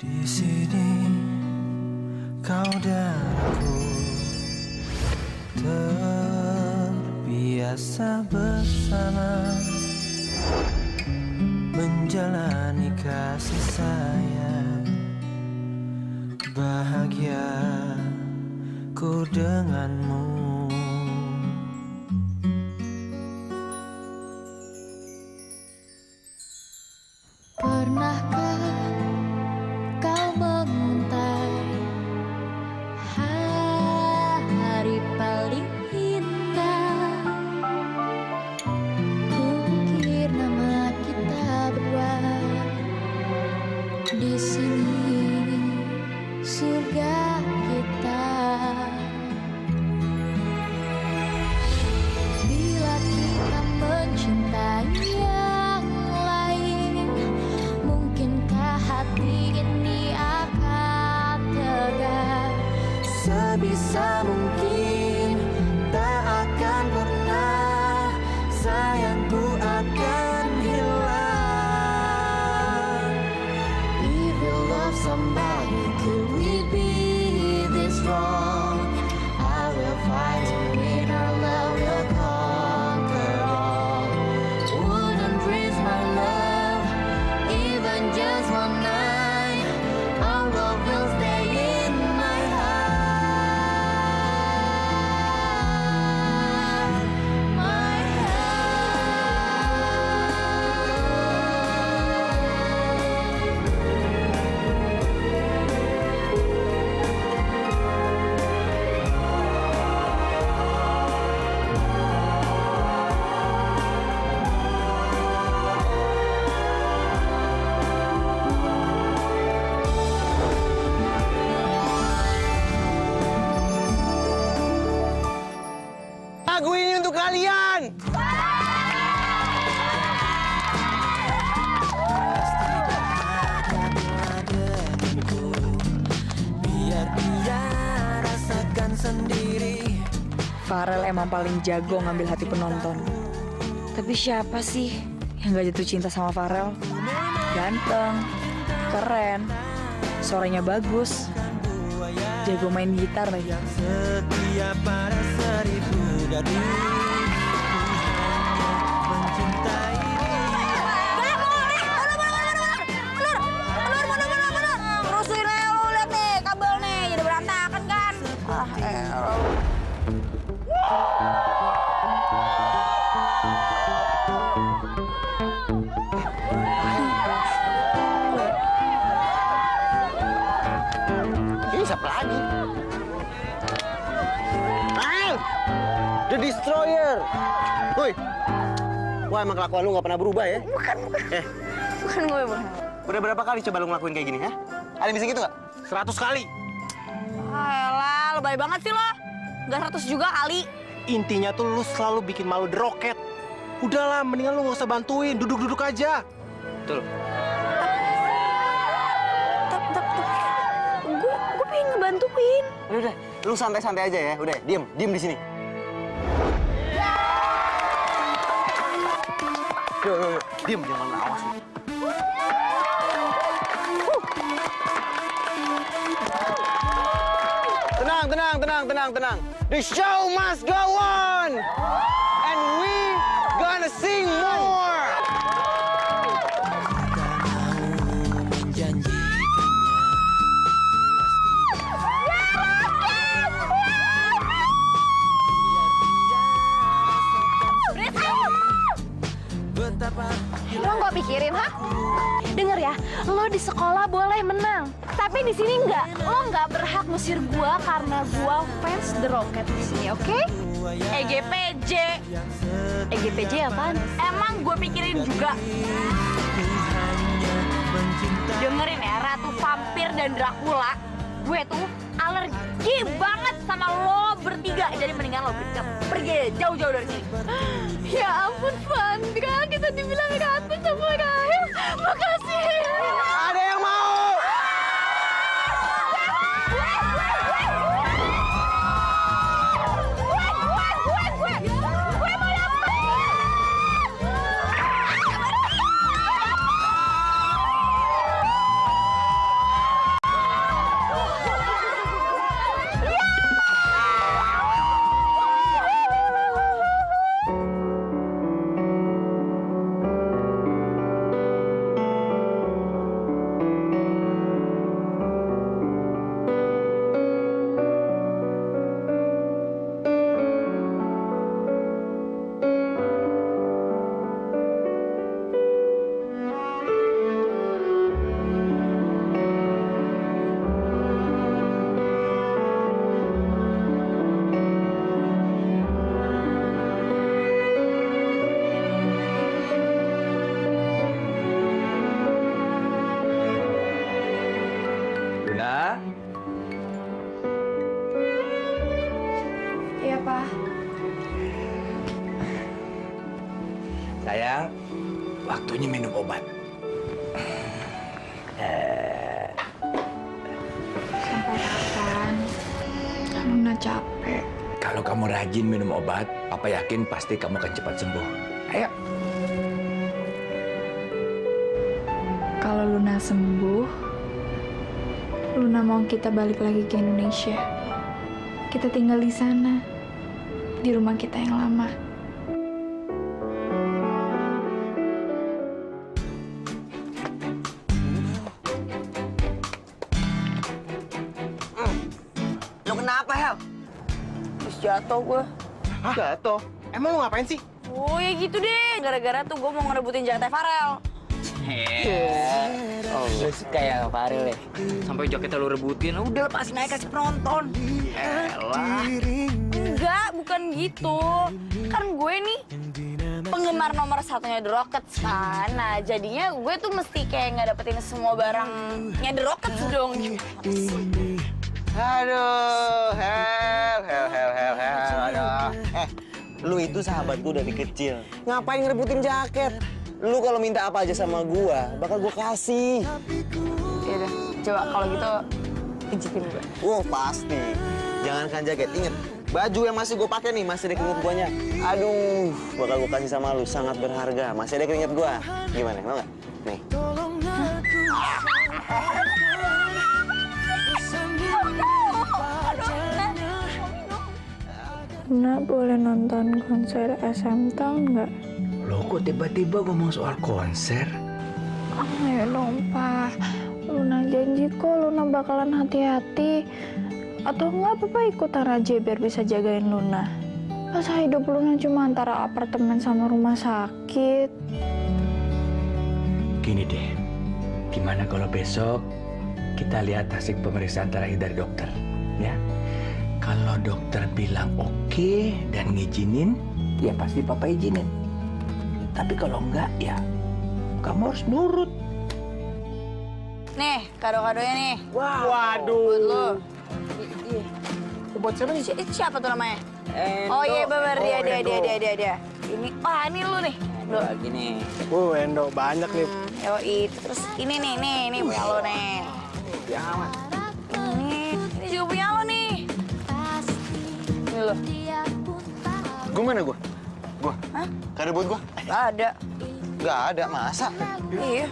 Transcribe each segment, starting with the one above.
Di sini kau dan aku terbiasa bersama menjalani kasih sayang. Bahagia ku denganmu. Pernahkah kau menguntai hari paling indah? Kukir nama kita berdua di sini surga kita. Bila kita mencintai yang lain, mungkinkah hati ini akan tegar? Sebisa mungkin tak akan pernah sayangku akan hilang. If you love somebody, could we be this wrong? I will fight to win, our love will conquer all. Wouldn't risk my love, even just one night. Our love will stay in my heart, my Lagu ini untuk kalian. Biar dia rasakan sendiri. Farel emang paling jago ngambil hati penonton. Tapi siapa sih yang gak jatuh cinta sama Farel? Ganteng, keren, suaranya bagus, jago main gitar lagi. Setia pada 1000 gadis. Mencintai Rusuhin aja lu, liat nih kabel nih jadi berantakan kan. Ini siapa lagi? The Destroyer. Woi. Wah, emang kelakuan lu gak pernah berubah ya? Bukan gue, bukan. Udah berapa kali coba lu ngelakuin kayak gini, ha? Ada yang bisa gitu gak? 100 kali. Ayolah, lebay banget sih lo. Gak 100 juga kali. Intinya tuh lu selalu bikin malu The Rocket. Udahlah, mendingan lu gak usah bantuin. Duduk-duduk aja. Betul. Tapi gue pengen ngebantuin. Udah, lu santai-santai aja ya. Udah, diem di sini. Yuk, diem, jangan awas. Tenang. The show must go on, and we gonna sing more. Lo nggak pikirin, ha? Dengar ya, lo di sekolah boleh menang, tapi di sini nggak. Lo nggak berhak ngusir gua karena gua fans The Rocket di sini, oke? EGPJ. EGPJ apaan? Emang gue pikirin juga. Dengerin ya, Ratu Vampir dan Dracula. Gue tuh alergi banget sama lo bertiga. Jadi mendingan lo bertiga pergi jauh-jauh dari sini. Ya ampun, Vandra. Kita dibilang ratu sama Rahel. Makasih. Ada yang mau? Gue mau dapet. Sayang. Iya, Pak. Sayang, waktunya minum obat. Sampai kapan? Luna capek. Kalau kamu rajin minum obat, Papa yakin pasti kamu akan cepat sembuh. Ayo. Kalau Luna sembuh, Luna mau kita balik lagi ke Indonesia. Kita tinggal di sana, di rumah kita yang lama. Lo kenapa, Hel? Terus jatuh gue. Hah? Jatuh? Emang lu ngapain sih? Oh ya gitu deh, gara-gara tuh gue mau ngerebutin jaketnya Farel. Oh, lu suka ya Farel ya? Sampai jaketnya lu rebutin, udah lepasin aja kasih penonton. Elah. Enggak, bukan gitu. Kan gue nih penggemar nomor satunya The Rockets kan. Nah jadinya gue tuh mesti kayak nggak dapetin semua barangnya The Rockets dong. Aduh, Hel. Aduh. Lu itu sahabat gue dari kecil. Ngapain ngerebutin jaket? Lu kalau minta apa aja sama gua, bakal gua kasih. Ya udah, coba kalau gitu pijitin gue. Wah, pasti. Jangankan jaket, inget. Baju yang masih gue pakai nih, masih ada keringet guanya. Aduh, bakal gue kasih sama lu, sangat berharga. Masih ada keringet gua. Gimana, mau nggak? Nih. Luna boleh nonton konser SM Town nggak? Loh, kok tiba-tiba ngomong soal konser? Ayo dong, Pak. Luna janji kok Luna bakalan hati-hati. Atau nggak Papa ikutan aja biar bisa jagain Luna. Masa hidup Luna cuma antara apartemen sama rumah sakit? Gini deh, gimana kalau besok kita lihat hasil pemeriksaan terakhir dari dokter, ya? Kalau dokter bilang oke dan ngizinin, ya pasti Papa izinin. Tapi kalau enggak, ya kamu harus nurut. Nih, kado-kadonya nih. Waduh. Buat lo. Buat siapa nih? Itu siapa tuh namanya? Oh iya bener, dia. Ini, wah ini lu nih. Lo. Gini. Endo banyak nih. Yoi, terus ini punya lo nih. Ya amat. Ini juga punya lo nih. Ini lo. Gua mana gua? Hah? Kado buat gua? Gak ada. Gak ada, masa? Iya.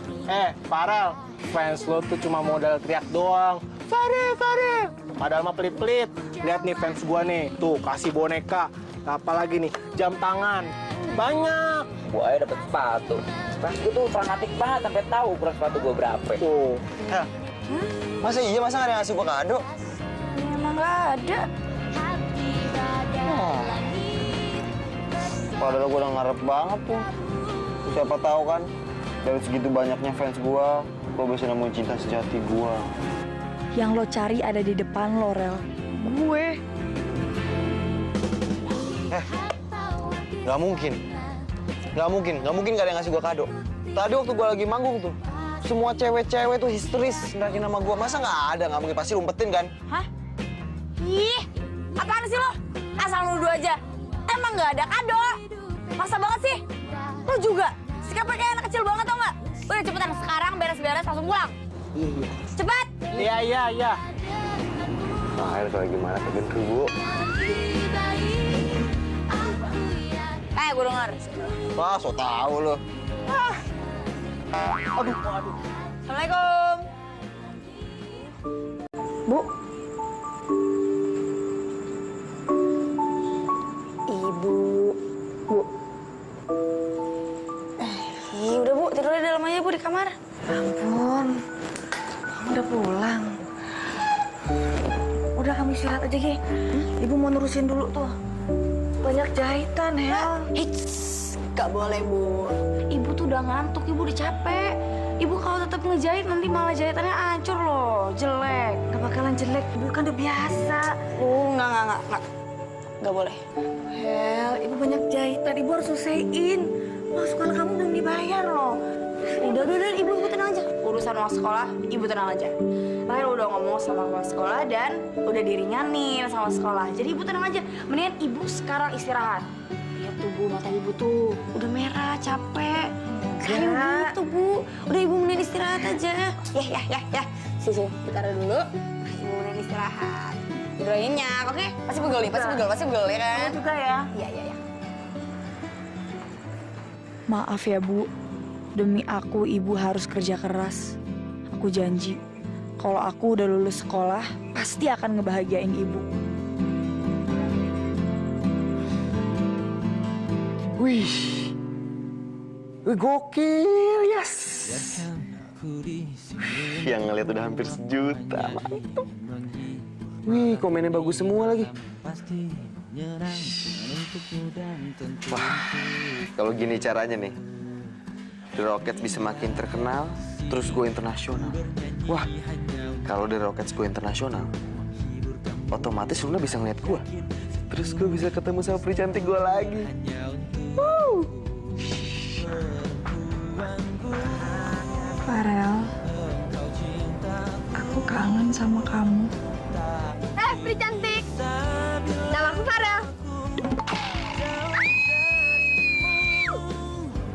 Farel, fans lo tuh cuma modal teriak doang. Farel. Padahal mah pelit-pelit. Lihat nih fans gua nih, tuh kasih boneka. Apalagi nih, jam tangan. Banyak. Gua aja dapet sepatu. Fans gua tuh fanatik banget sampai tahu ukuran sepatu gua berapa. Tuh. Hel, masa iya masa nggak ada yang ngasih gua kado? Emang gak ada. Padahal gua udah ngarep banget tuh. Siapa tahu kan, dari segitu banyaknya fans gua bisa nemuin cinta sejati gua. Yang lo cari ada di depan lo, Rel. Gue. Gak mungkin gak ada yang ngasih gua kado. Tadi waktu gua lagi manggung tuh, semua cewek-cewek tuh histeris narikin nama gua. Masa nggak mungkin, pasti umpetin kan? Hah? Ih, apaan sih lo? Asal nuduh aja. Emang nggak ada kado? Masa banget sih? Lo juga? Sikapnya kayak anak kecil banget tau nggak? Udah cepetan, sekarang beres-beres langsung pulang. Cepet! Iya. Nah, kalau gimana ke genderuwo? Gue denger. Wah, so tau lo. Aduh. Assalamualaikum. Bu. Ibu. Bu. Udah Bu, tidur di dalam aja Bu, di kamar. Ampun. Kamu udah pulang. Udah kamu istirahat aja, Ki. Ibu mau nurusin dulu tuh. Banyak jahitan, Hel. Gak boleh, Bu. Ibu tuh udah ngantuk, Ibu udah capek. Ibu kalau tetap ngejahit nanti malah jahitannya hancur loh, jelek. Gak bakalan jelek, Ibu kan udah biasa. Enggak. Gak boleh. Hel, Ibu banyak jahitan, Ibu harus selesaiin. Loh, sekolah kamu belum dibayar loh. Udah, ibu tenang aja. Urusan uang sekolah, ibu tenang aja. Rahel udah ngomong sama uang sekolah dan udah diringanin sama sekolah. Jadi ibu tenang aja. Mendingan ibu sekarang istirahat. Lihat tuh bu, mata ibu tuh udah merah, capek. Kayu gitu bu. Udah ibu mending istirahat aja. Ya. Sini, kita taruh dulu. Ibu mending istirahat. Doain nyak, oke? Pasti pegel ya kan? Kamu juga ya? Iya. Maaf ya bu. Demi aku, ibu harus kerja keras. Aku janji, kalau aku udah lulus sekolah, pasti akan ngebahagiain ibu. Wih, gokil, yes. Yang ngeliat udah hampir 1 juta. Wih, komennya bagus semua lagi. Wah, kalau gini caranya nih, The Rockets bisa makin terkenal, terus gue internasional. Wah, kalau The Rockets gue internasional, otomatis Luna bisa ngeliat gue. Terus gue bisa ketemu sama pria cantik gue lagi. Farel, aku kangen sama kamu. Pri cantik. Nama aku Farel.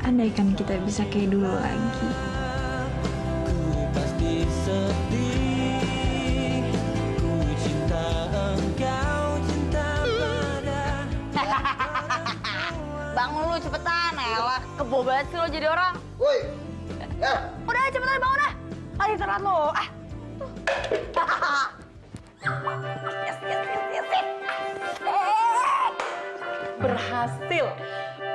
Andaikan kita bisa kayak dulu lagi. Bangun lu cepetan, elah. Kebo banget sih lo jadi orang. Woi, Udah cepetan bangun dah. Kali telat lo. Yes.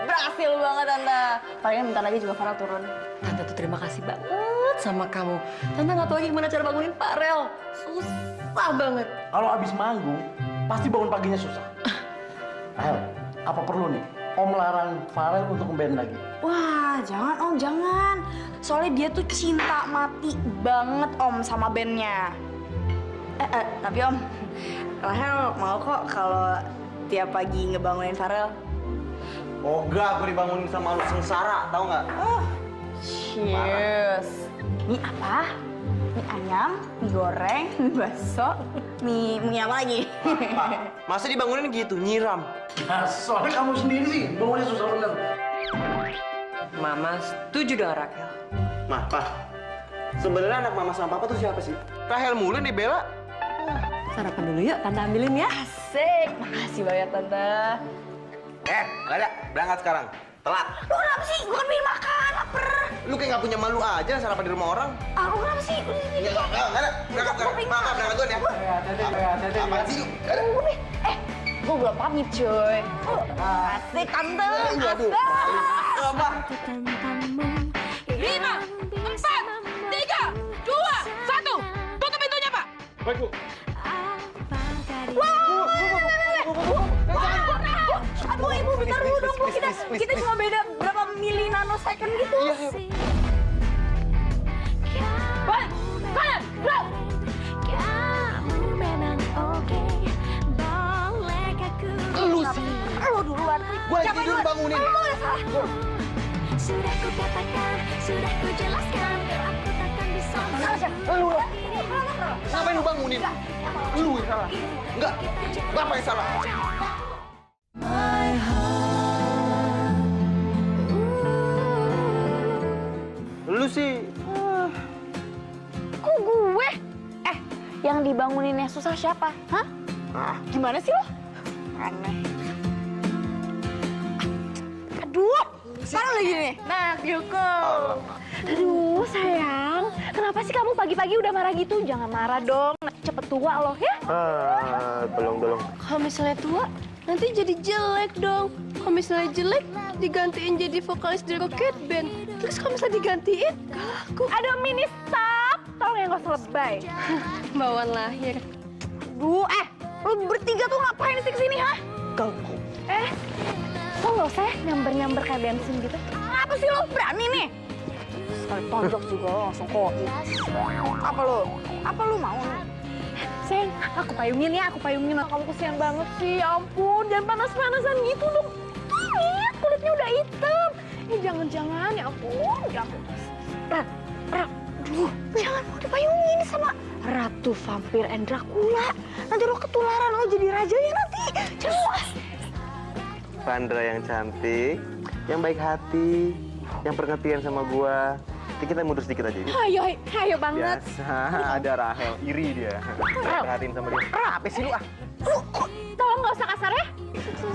Berhasil banget Tante. Paling bentar lagi juga Farel turun. Tante tuh terima kasih banget sama kamu. Tante nggak tahu lagi gimana cara bangunin Farel. Susah banget. Kalau abis manggung, pasti bangun paginya susah. Rahel, apa perlu nih Om larang Farel untuk ngeband lagi? Wah, jangan Om, jangan. Soalnya dia tuh cinta mati banget Om sama bandnya. Tapi Om, Rahel mau kok kalau tiap pagi ngebangunin Farel. oh enggak, gue dibangunin sama lu sengsara, tau nggak? Cheers. Mie apa? Mie ayam, mie goreng, mie bakso, mie apa lagi? Masa dibangunin gitu, nyiram? Nah, soalnya kamu sendiri sih, bangunnya susah bener. Mama setuju dong Raquel. Mah, Pak, sebenarnya anak mama sama papa tuh siapa sih? Rahel mulu nih, Bella. Sarapan dulu yuk, Tante ambilin ya. Asik, makasih banyak Tante. Nggak ada, berangkat sekarang. Telat. Lu kenapa sih? Gue kan pengen makan, lapar. Lu kayak nggak punya malu aja sarapan di rumah orang. Lu kenapa sih? Nggak ada. Berangkat. Papa, berangkat duluan ya. Apaan sih lu? Nggak ada. Gue belum pamit, cuy. Asik, Tante. Asik. Apa? 5, 4, 3, 2, 1. Tutup pintunya, Pak. Baik, Bu. Aduh, Ibu, bentar dulu dong, Bu. Kita cuma beda berapa mili nanosecond gitu. Balik. Kanan. Gerak. Kamu memang oke. Boleh aku Lu sih. Lu duluan. Gua lagi tidur bangunin. sudah ku katakan, sudah ku jelaskan, aku takkan bisa. Lu. Ngapain lu bangunin? Lu yang salah. Enggak. Bapak yang salah. Lu sih. Kok gue? Yang dibanguninnya susah siapa? Hah? Gimana sih lo? Aneh. Aduh, sekarang lagi nih. Nah, Yoko. Aduh, sayang. Kenapa sih kamu pagi-pagi udah marah gitu? Jangan marah dong. Cepet tua loh, ya? Tolong. Kalau misalnya tua, nanti jadi jelek dong. Kalau misalnya jelek, digantiin jadi vokalis di Rocket Band. Terus kalau misalnya digantiin, gak laku. Aduh, Mini, stop! Tolong yang gak usah lebay. Bawaan lahir. Aduh, lu bertiga tuh ngapain sih kesini, ha? Ganggu. Lo gak usah ya nyamber-nyamber kayak bensin gitu. Apa sih lo berani nih? Sekali tonjok juga lo langsung koi. Apa lu mau nih? Sayang, aku payungin ya, Kamu kesian banget sih, ya ampun. Jangan panas-panasan gitu dong. Tuh, lihat kulitnya udah hitam. Jangan-jangan, ya ampun. Jangan mau dipayungin sama Ratu Vampir and Dracula. Nanti lo ketularan, lo jadi rajanya nanti. Jelas. Vandra yang cantik, yang baik hati, yang pengertian sama gua. Nanti kita mundur sedikit aja. Ayo banget. Biasa, ada Rahel, iri dia. Perhatiin sama dia. Apa sih lu ah? Tolong nggak usah kasar ya.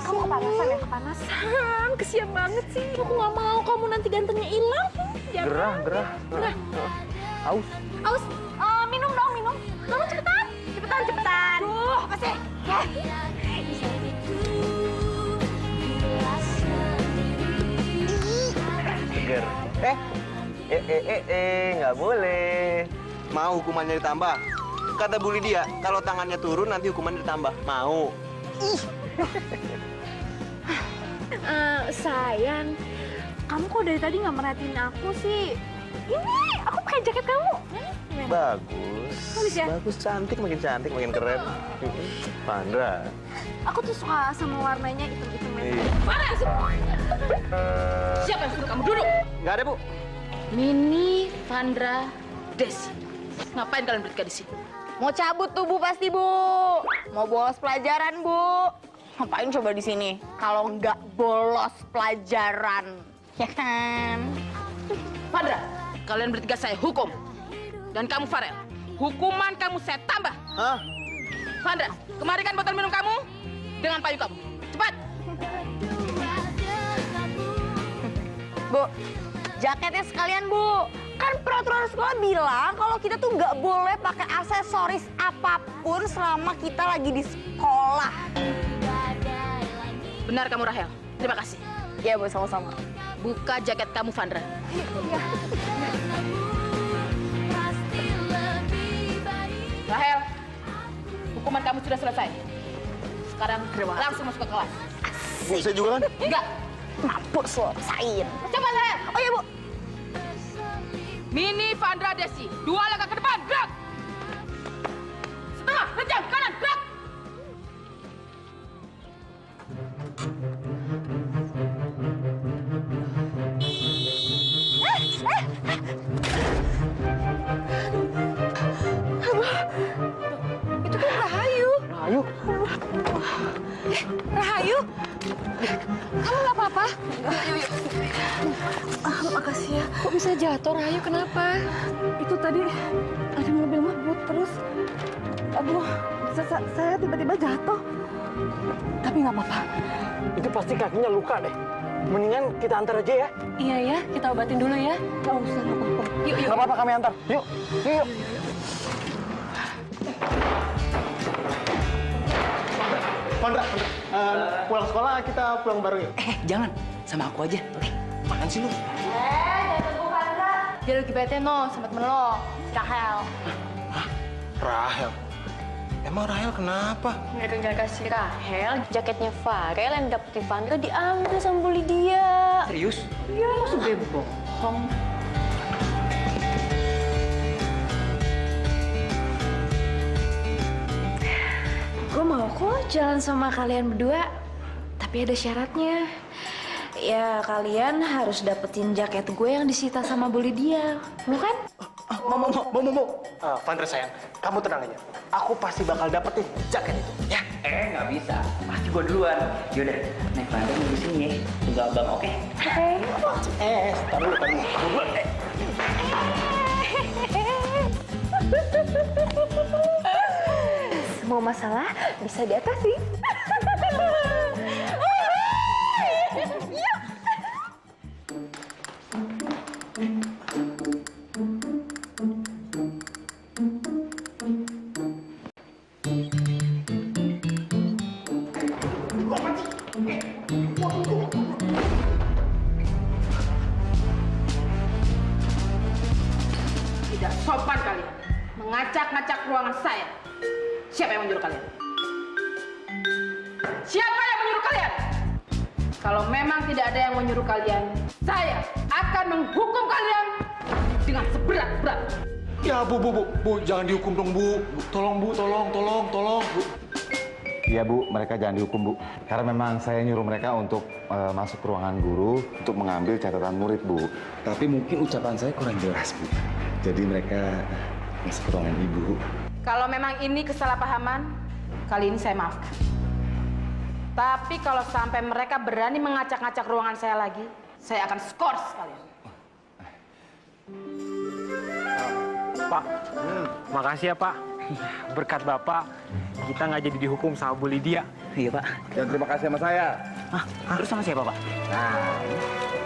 Kamu kepanasan ya, kepanasan. Kesian banget sih. Aku nggak mau kamu nanti gantengnya hilang. Gerah. Aus. Minum dong, minum. Tolong cepetan. Duh, apa sih? Seger. Nggak boleh. Mau hukumannya ditambah? Kata Bu Lydia, kalau tangannya turun nanti hukumannya ditambah. Mau? Sayang, kamu kok dari tadi nggak merhatiin aku sih? Ini, aku pakai jaket kamu. Bagus. Bagus ya? Bagus, cantik, makin keren. Vandra. Aku tuh suka sama warnanya hitam-hitam. Iya. Siapa yang suruh kamu duduk? Nggak ada, Bu. Mini, Vandra, Desi. Ngapain kalian bertiga di sini? Mau cabut tuh Bu pasti Bu. Mau bolos pelajaran Bu. Ngapain coba di sini? Kalau nggak bolos pelajaran, ya kan? Vandra, kalian bertiga saya hukum. Dan kamu Farel, hukuman kamu saya tambah. Hah? Vandra, kemarikan botol minum kamu dengan payung kamu. Cepat. Bu, jaketnya sekalian Bu. Kan peraturan sekolah bilang kalau kita tuh nggak boleh pakai aksesoris apapun selama kita lagi di sekolah. Benar kamu Rahel. Terima kasih. Ya Bu, sama-sama. Buka jaket kamu Vandra. Rahel, hukuman kamu sudah selesai. Sekarang langsung masuk ke kelas. Bu, saya juga kan? Enggak. Mampus lo, sain. Cepat Rahel. Oh iya Bu. Mini, Vandra, Desi. 2 langkah ke depan. Gerak. Setengah, kencang, kanan, gerak. Itu kan Rahayu. Rahayu. Kamu nggak apa-apa? Yuk. Makasih ya. Kok bisa jatuh, Rahayu? Kenapa? Itu tadi ada mobil ngebut terus. Aduh, saya tiba-tiba jatuh. Tapi nggak apa-apa. Itu pasti kakinya luka deh. Mendingan kita antar aja ya. Iya ya, kita obatin dulu ya. Nggak usah, nggak apa-apa. Yuk. Nggak apa-apa, kami antar. Yuk. Vandra, pulang sekolah kita pulang bareng ya? Jangan, sama aku aja. Makan sih lu. Jangan tunggu Vandra. Dia lagi bete no sama temen lo, si Rahel. Rahel? Emang Rahel kenapa? Gara-gara si Rahel, jaketnya Farel yang dapetin Vandra diambil sama Bu Lydia. Serius? Iya, masa gue bohong. Gue mau kok jalan sama kalian berdua, tapi ada syaratnya. Ya, kalian harus dapetin jaket gue yang disita sama Bu Lydia. Mau kan? Mau. Vandra sayang, kamu tenang aja. Aku pasti bakal dapetin jaket itu, ya? Nggak bisa. Pasti gua duluan. Yaudah, naik Vandra nunggu sini ya. Tunggu abang, oke? Taruh dulu. Semua masalah bisa diatasi. Tidak sopan kalian mengacak-ngacak ruangan saya. Siapa yang menyuruh kalian? Siapa yang menyuruh kalian? Kalau memang tidak ada yang menyuruh kalian, saya akan menghukum kalian dengan seberat-berat. Ya, Bu, jangan dihukum dong, Bu. Tolong, Bu, tolong, Bu. Iya Bu, mereka jangan dihukum Bu. Karena memang saya nyuruh mereka untuk masuk ke ruangan guru untuk mengambil catatan murid Bu. Tapi mungkin ucapan saya kurang jelas Bu. Jadi mereka masuk ke ruangan Ibu. Kalau memang ini kesalahpahaman, kali ini saya maafkan. Tapi kalau sampai mereka berani mengacak-ngacak ruangan saya lagi, saya akan skor sekalian. Pak, makasih ya Pak. Berkat Bapak, kita nggak jadi dihukum sama Bu Lydia. Iya, Pak. Dan terima kasih sama saya. Terus sama siapa, Pak? Nah,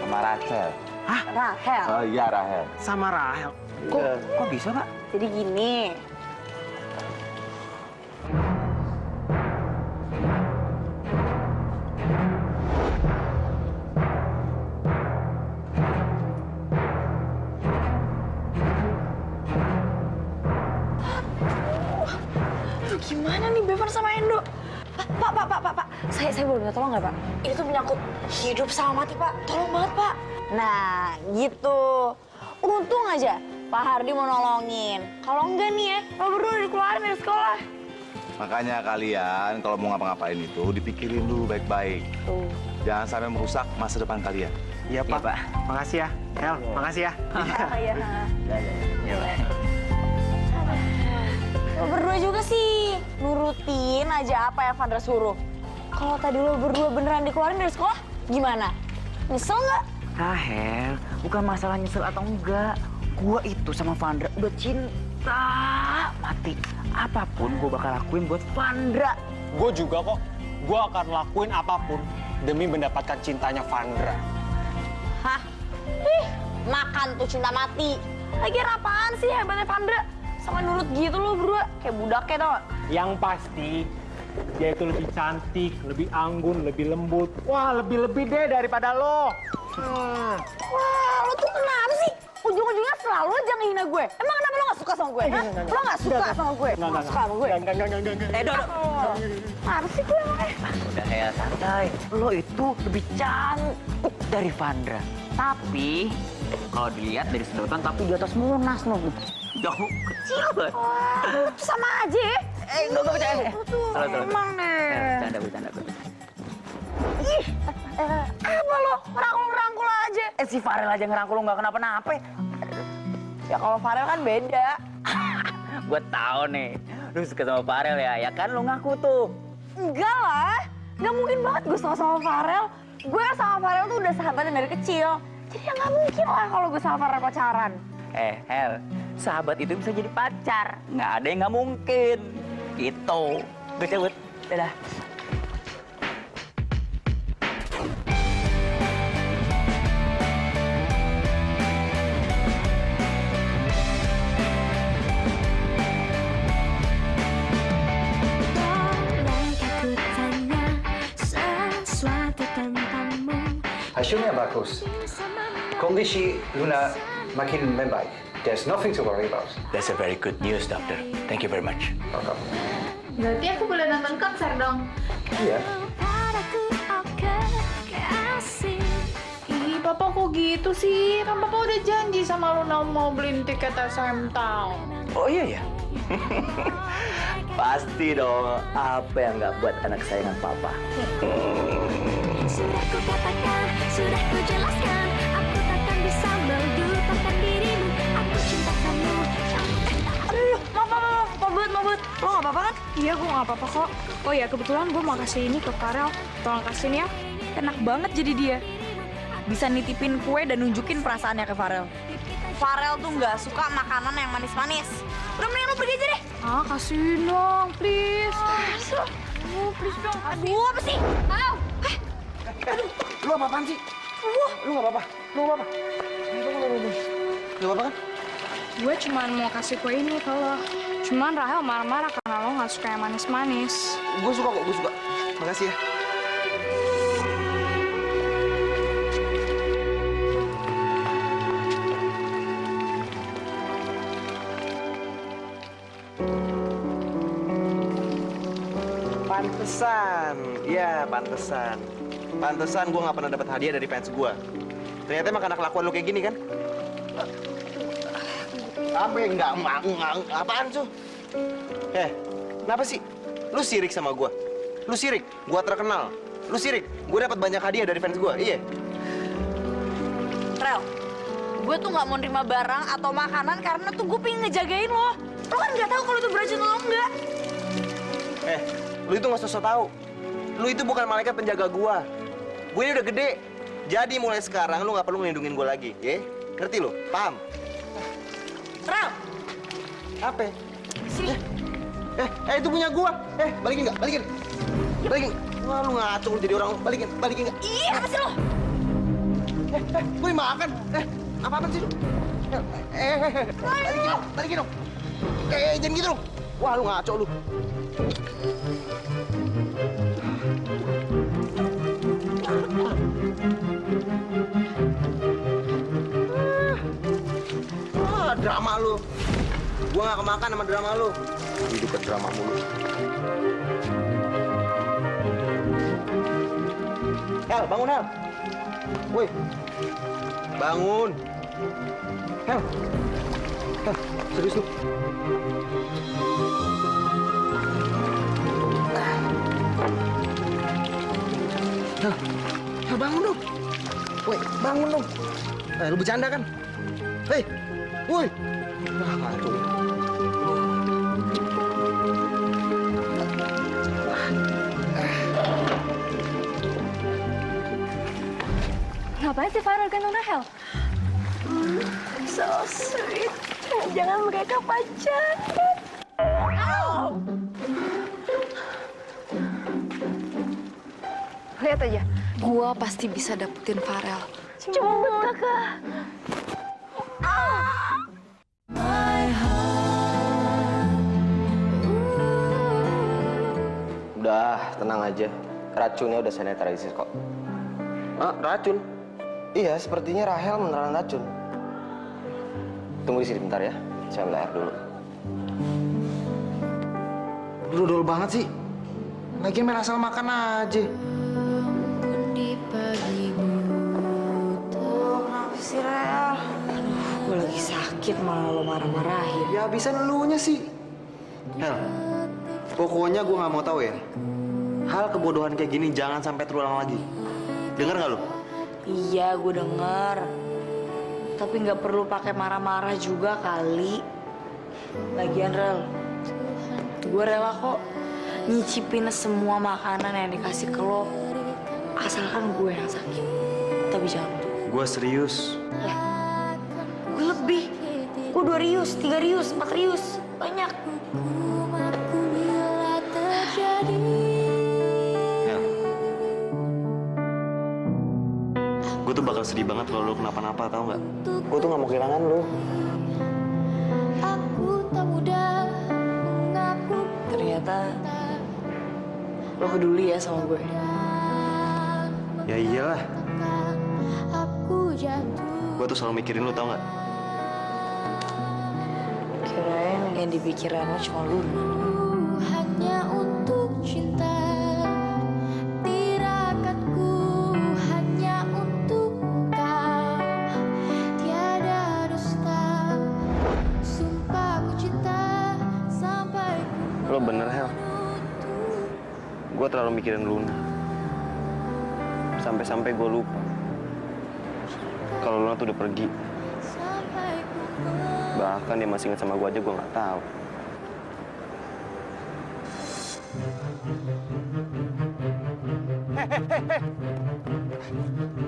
sama Rachel. Rahel. Oh iya Rahel. Sama Rahel. Kok bisa, Pak? Jadi gini. Aduh, gimana nih Bevan sama Endo? Pak. Saya boleh minta tolong nggak, Pak? Ini tuh menyangkut hidup sama mati, Pak. Tolong banget, Pak. Nah, gitu. Untung aja Pak Hardi mau nolongin. Kalau enggak nih ya, lo berdua udah dikeluarin dari sekolah. Makanya kalian kalau mau ngapa-ngapain itu dipikirin dulu baik-baik. Jangan sampai merusak masa depan kalian. Iya Pak. Makasih ya. Hel, makasih ya. Lo berdua juga sih nurutin aja apa yang Vandra suruh. Kalau tadi lo berdua beneran dikeluarin dari sekolah, gimana? Nyesel nggak? Rahel, bukan masalah nyesel atau enggak. Gua itu sama Vandra udah cinta mati. Apapun gua bakal lakuin buat Vandra. Gue juga kok. Gue akan lakuin apapun demi mendapatkan cintanya Vandra. Hah? Ih, makan tuh cinta mati. Lagi apaan sih hebatnya Vandra? Sama nurut gitu lo berdua, kayak budaknya tau gak? Yang pasti, dia itu lebih cantik, lebih anggun, lebih lembut. Wah, lebih-lebih deh daripada lo. Wah, lo tuh kenapa sih? Ujung-ujungnya selalu aja ngehina gue. Emang kenapa lo gak suka sama gue? Hah? Lo gak suka sama gue? Enggak. Suka sama gue? Enggak. Dok. Apa sih gue emangnya? Udah ya, santai. Lo itu lebih cantik dari Vandra. Tapi, kalau dilihat dari sedotan, tapi di atas Monas, no. Jauh kecil banget. Wah, sama aja ya. Enggak bercanda. Tuh, emang deh. Bercanda. Ih, apa lo? Ngerangkul-ngerangkul aja. Si Farel aja ngerangkul lo nggak kenapa-napa. Ya kalau Farel kan beda. Gue tahu nih, lu suka sama Farel ya kan lo ngaku tuh. Enggak lah, nggak mungkin banget gue suka sama Farel. Gue sama Farel tuh udah sahabatan dari kecil. Jadi ya nggak mungkin lah kalau gue sama Farel pacaran. Hel, sahabat itu bisa jadi pacar. Nggak ada yang nggak mungkin. Gitu. Gue cabut. Dadah. Boleh aku tanya sesuatu tentangmu? Hasilnya bagus. Kondisi Luna makin membaik. There's nothing to worry about. That's a very good news, doctor. Thank you very much. Welcome. Berarti aku boleh nonton konser dong? Iya. Padaku oke kasih. Ih, Papa kok gitu sih? Kan Papa udah janji sama Luna mau beliin tiket SM Town. Oh iya ya? Pasti dong. Apa yang nggak buat anak sayangan Papa? Sudah ku katakan, sudah ku jelaskan, aku takkan bisa melupakan dirimu. Aku cinta kamu, kamu cinta aku. Aduh, maaf. Lo nggak apa-apa kan? Iya, gue nggak apa-apa kok. Oh ya, kebetulan gue mau kasih ini ke Farel. Tolong kasihin ya. Enak banget jadi dia. Bisa nitipin kue dan nunjukin perasaannya ke Farel. Farel tuh nggak suka makanan yang manis-manis. Udah mending lo pergi aja deh. Ah, kasihin dong, please. Oh, please dong. Aduh, apa sih? Au! Lu apa-apaan sih? Lu nggak apa-apa? Lu nggak apa-apa? Nggak apa-apa kan? Gue cuma mau kasih kue ini ke lo. Cuman Rahel marah-marah karena lo nggak suka yang manis-manis. Gue suka kok, gue suka. Makasih ya. Pantesan, ya pantesan. Pantesan gue nggak pernah dapat hadiah dari fans gue. Ternyata emang karena kelakuan lu kayak gini kan? Apa yang nggak apaan tuh? Kenapa sih? Lu sirik sama gue? Lu sirik, gua terkenal. Lu sirik, gua dapat banyak hadiah dari fans gua. Iya. Rel, gue tuh nggak mau nerima barang atau makanan karena tuh gue pengen ngejagain lo. Lo kan nggak tahu kalau itu beracun atau enggak. Lu itu nggak sosok tahu. Lu itu bukan malaikat penjaga gua. Gue ini udah gede. Jadi mulai sekarang lu nggak perlu ngelindungin gua lagi, ya? Ngerti lu? Paham? Rel, Apa? Sini. Itu punya gua. Balikin nggak? Balikin. Balikin. Wah, lu ngaco lu jadi orang. Balikin nggak? iya apa sih lo? Gue makan. Apa-apaan sih lu? Balikin dong. Jangan gitu dong. Wah, lu ngaco lu. Drama lu. Gua nggak kemakan sama drama lu. Hidup ke drama mulu. Hel, bangun Hel. Woi. Bangun. Hel. Serius lu. Hel, bangun dong. Woi, bangun dong. Lu bercanda kan? Hei. Woi. Wah, ngaco. Ngapain sih Farel gendong Rahel? So sweet. Jangan mereka pacaran. Lihat aja, gue pasti bisa dapetin Farel. Cuma buat kakak. Udah, tenang aja. Racunnya udah saya netralisir kok. Racun? Iya, sepertinya Rahel menelan racun. Tunggu di sini bentar ya. Saya ambil air dulu. Dodol banget sih. Lagian main asal makan aja. Kenapa sih, Rel? Gue lagi sakit malah lo marah-marahin. Ya habisan elunya sih. Hel, pokoknya gue nggak mau tahu ya. Hal kebodohan kayak gini jangan sampai terulang lagi. Dengar nggak lo? Iya, gue denger. Tapi nggak perlu pakai marah-marah juga kali. Lagian, Rel, gue rela kok nyicipin semua makanan yang dikasih ke lo. Asalkan gue yang sakit. Tapi jangan. Gue serius. Gue lebih. Gue 2 rius, 3 rius, 4 rius. Banyak. Gue tuh bakal sedih banget kalau lo kenapa-napa, tau nggak? Gue tuh nggak mau kehilangan lo. Aku tak mudah mengaku. Ternyata lo peduli ya sama gue. Ya iyalah. Aku jatuh. Gue tuh selalu mikirin lo, tau nggak? Kirain yang di pikiran lo cuma lu. Hanya untuk cinta. Tirakatku hanya untuk kau. Tiada dusta. Sumpah ku cinta sampai ku. Lo bener, Hel. Gue terlalu mikirin Luna. Sampai-sampai gue lupa kalau Luna tuh udah pergi. Bahkan dia masih ingat sama gue aja, gue nggak tahu.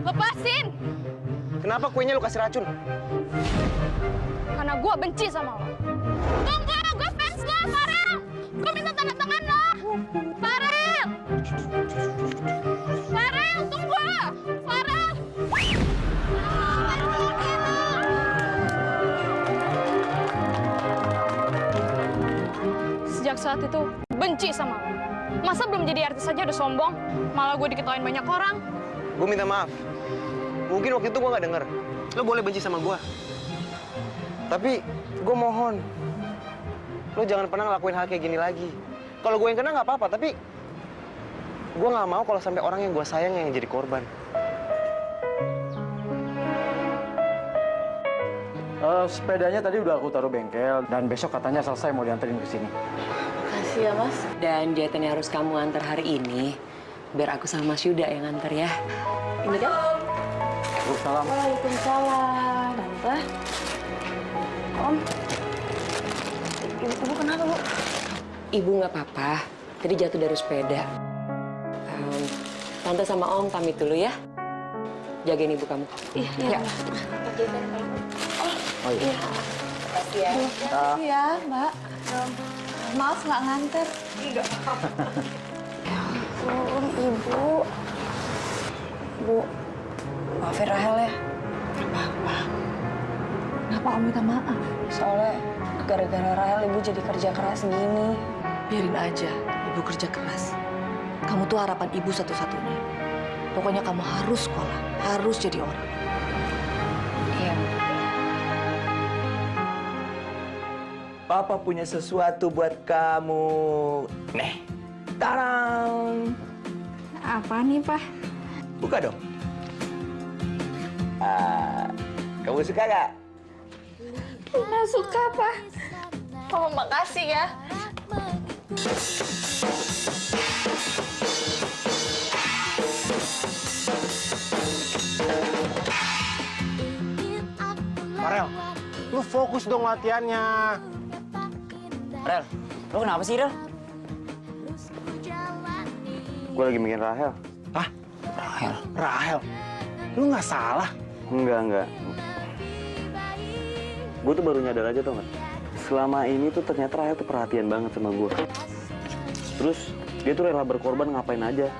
Lepasin! Kenapa kuenya lu kasih racun? Karena gue benci sama lo. Tunggu, gue fans lo, Farel! Gue minta tanda tangan lo! Farel! Farel, tunggu! Farel! Sejak saat itu, benci sama lo. Masa belum jadi artis saja udah sombong? Malah gue diketawain banyak orang. Gue minta maaf. Mungkin waktu itu gue nggak denger. Lo boleh benci sama gue. Tapi gue mohon, lo jangan pernah ngelakuin hal kayak gini lagi. Kalau gue yang kena nggak apa-apa, tapi gue nggak mau kalau sampai orang yang gue sayang yang jadi korban. Sepedanya tadi udah aku taruh bengkel dan besok katanya selesai mau dianterin ke sini. Makasih ya, Mas. Dan jahitan yang harus kamu antar hari ini, biar aku sama Mas Yuda yang antar ya. Ini kan? Waalaikumsalam. Waalaikumsalam. Tante. Om. Ibu kenapa, Bu? Ibu nggak apa-apa. Tadi jatuh dari sepeda. Tante sama Om pamit dulu ya. Jagain ibu kamu. Iya. Oh iya. Makasih ya. Makasih ya, Mbak. Maaf nggak nganter. Enggak apa-apa. Ibu. Bu, maafin Rahel ya. Apa-apa. Kenapa kamu minta maaf? Soalnya gara-gara Rahel ibu jadi kerja keras gini. Biarin aja, ibu kerja keras. Kamu tuh harapan ibu satu-satunya. Pokoknya kamu harus sekolah, harus jadi orang. Iya. Papa punya sesuatu buat kamu. Nih, tarang. Apa nih, Pak? Buka dong. Kamu suka gak? Nggak suka, Pak. Oh, makasih ya. Farel, lu fokus dong latihannya. Rel, lu kenapa sih, Rel? Gue lagi mikirin Rahel. Hah? Rahel? Lu nggak salah? Enggak. Gue tuh baru nyadar aja, tau nggak? Selama ini tuh ternyata Rahel tuh perhatian banget sama gue. Terus dia tuh rela berkorban ngapain aja.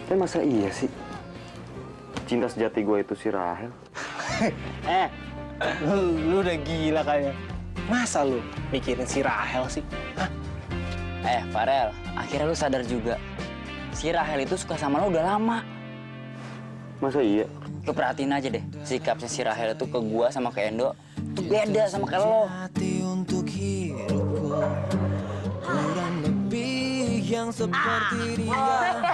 Tapi masa iya sih? Cinta sejati gue itu si Rahel. Lu udah gila kayaknya. Masa lu mikirin si Rahel sih? Hah? Farel, akhirnya lu sadar juga. Si Rahel itu suka sama lu udah lama. Masa iya? Lu perhatiin aja deh, sikapnya si Rahel itu ke gua sama ke Endo itu beda sama ke lo. Untuk hidupku kurang lebih yang seperti dia.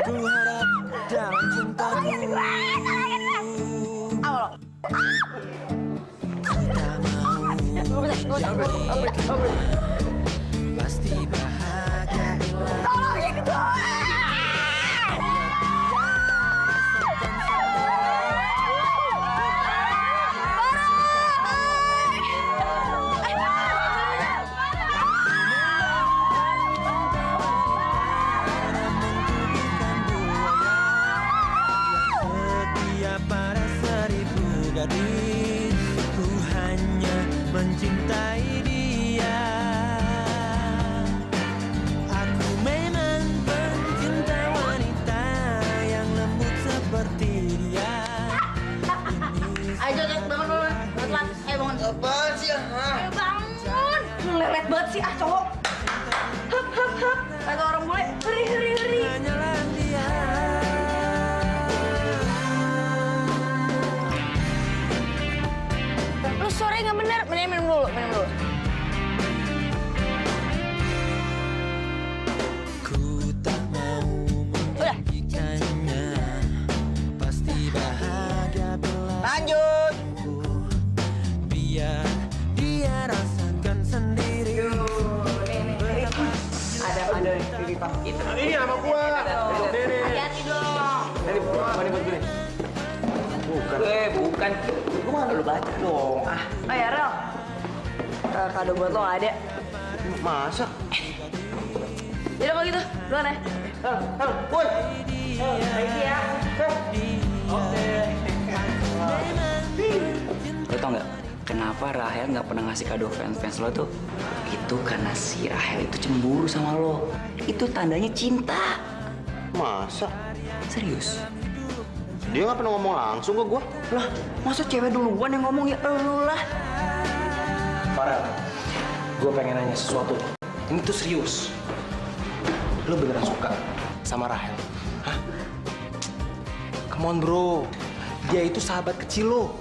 Ku harap dalam cintaku pasti bahagia. Tolongin gue! Pada seribu gadis, ku hanya mencintai dia. Aku memang pencinta wanita yang lembut seperti dia. Ayo, bangun dulu. Telat. Ayo bangun. Apaan sih ya? Ayo bangun. Lelet banget sih, cowok. Hup. Kata orang bule, heri. Hanyalah dia. Lu sore nggak bener. Minum dulu. Ku tak mau menjanjikannya, pasti bahagia Lanjut. Biar dia rasakan sendiri. Ada ini Pak. Ini sama gua. Hati-hati dong. Ini buat gue. Bukan. Gue mau lu baca dong. Oh ya, Rel. Kado buat lo nggak ada. Masa? Yaudah kalau gitu, duluan ya. Pun. Thank you ya. Lo tau nggak kenapa Rahel nggak pernah ngasih kado fans lo tuh? Itu karena si Rahel itu cemburu sama lo. Itu tandanya cinta. Masa? Serius? Dia nggak pernah ngomong langsung ke gue. Lah, masa cewek duluan yang ngomong ya elu lah. Farel, gue pengen nanya sesuatu. Ini tuh serius. Lu beneran suka sama Rahel? Hah? Come on bro, dia itu sahabat kecil lo.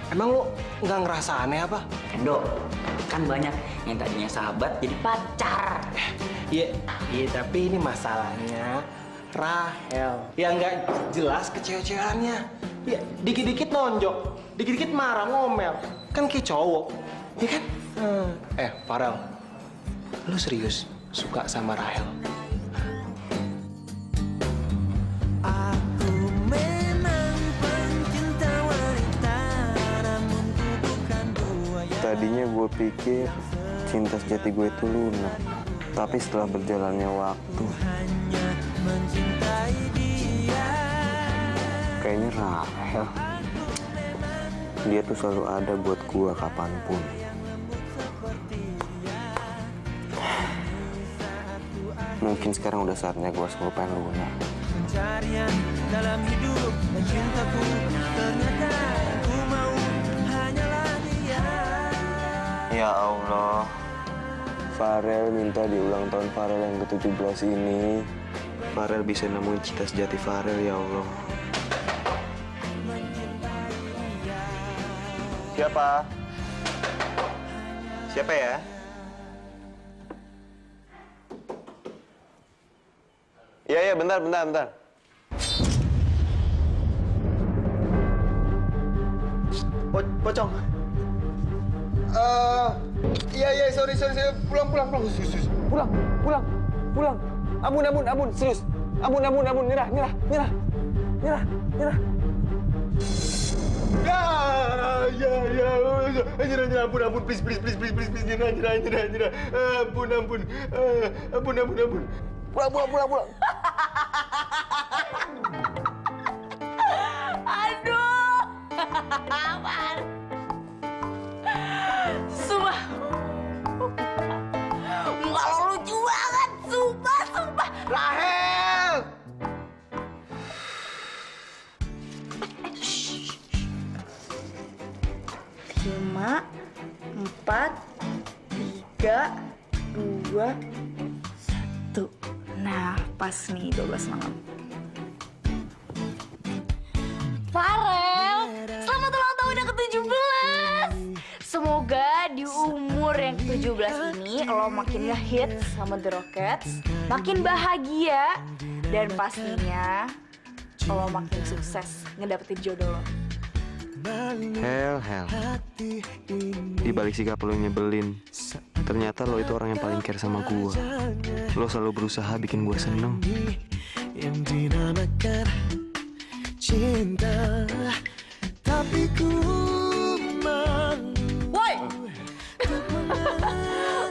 Emang lo nggak ngerasa aneh apa? Endo, kan banyak yang tadinya sahabat jadi pacar. Iya, tapi ini masalahnya Rahel yang nggak jelas kecewa-cewaannya. Ya, dikit-dikit nonjok, dikit-dikit marah, ngomel. Kan kayak cowok, ya kan? Farel, lu serius suka sama Rahel? Aku memang pencinta wanita, namun ku bukan buaya. Tadinya gue pikir cinta sejati gue itu Luna. Tapi setelah berjalannya waktu, Hanya mencintai dia. kayaknya Rahel. Dia tuh selalu ada buat gue kapanpun. Mungkin sekarang udah saatnya gue harus ngelupain Luna. Pencarian dalam hidup dan cintaku, ternyata ku mau hanyalah dia. Ya Allah, Farel minta di ulang tahun Farel yang ke-17 ini, Farel bisa nemuin cinta sejati Farel, ya Allah. Siapa? Siapa ya? Iya, bentar. Pocong. Iya, sorry. Pulang. Ampun, serius. Ampun. Nyerah. Ya. Nyerah. Ampun. Please. Nyerah. Ampun. Pulang. Aduh. Apaan? Sumpah. Muka lo lucu banget, sumpah. Rahel! 5, 4, 3, 2, 1. Nah, pas nih 12 malam. Farel, selamat ulang tahun yang ke-17. Semoga di umur yang ke-17 ini lo makin ngehit sama The Rockets, makin bahagia, dan pastinya lo makin sukses ngedapetin jodoh lo. Hel. Di balik sikap lo nyebelin, ternyata lo itu orang yang paling care sama gua. Lo selalu berusaha bikin gua seneng. Yang dinamakan cinta, tapi ku mau. Woi!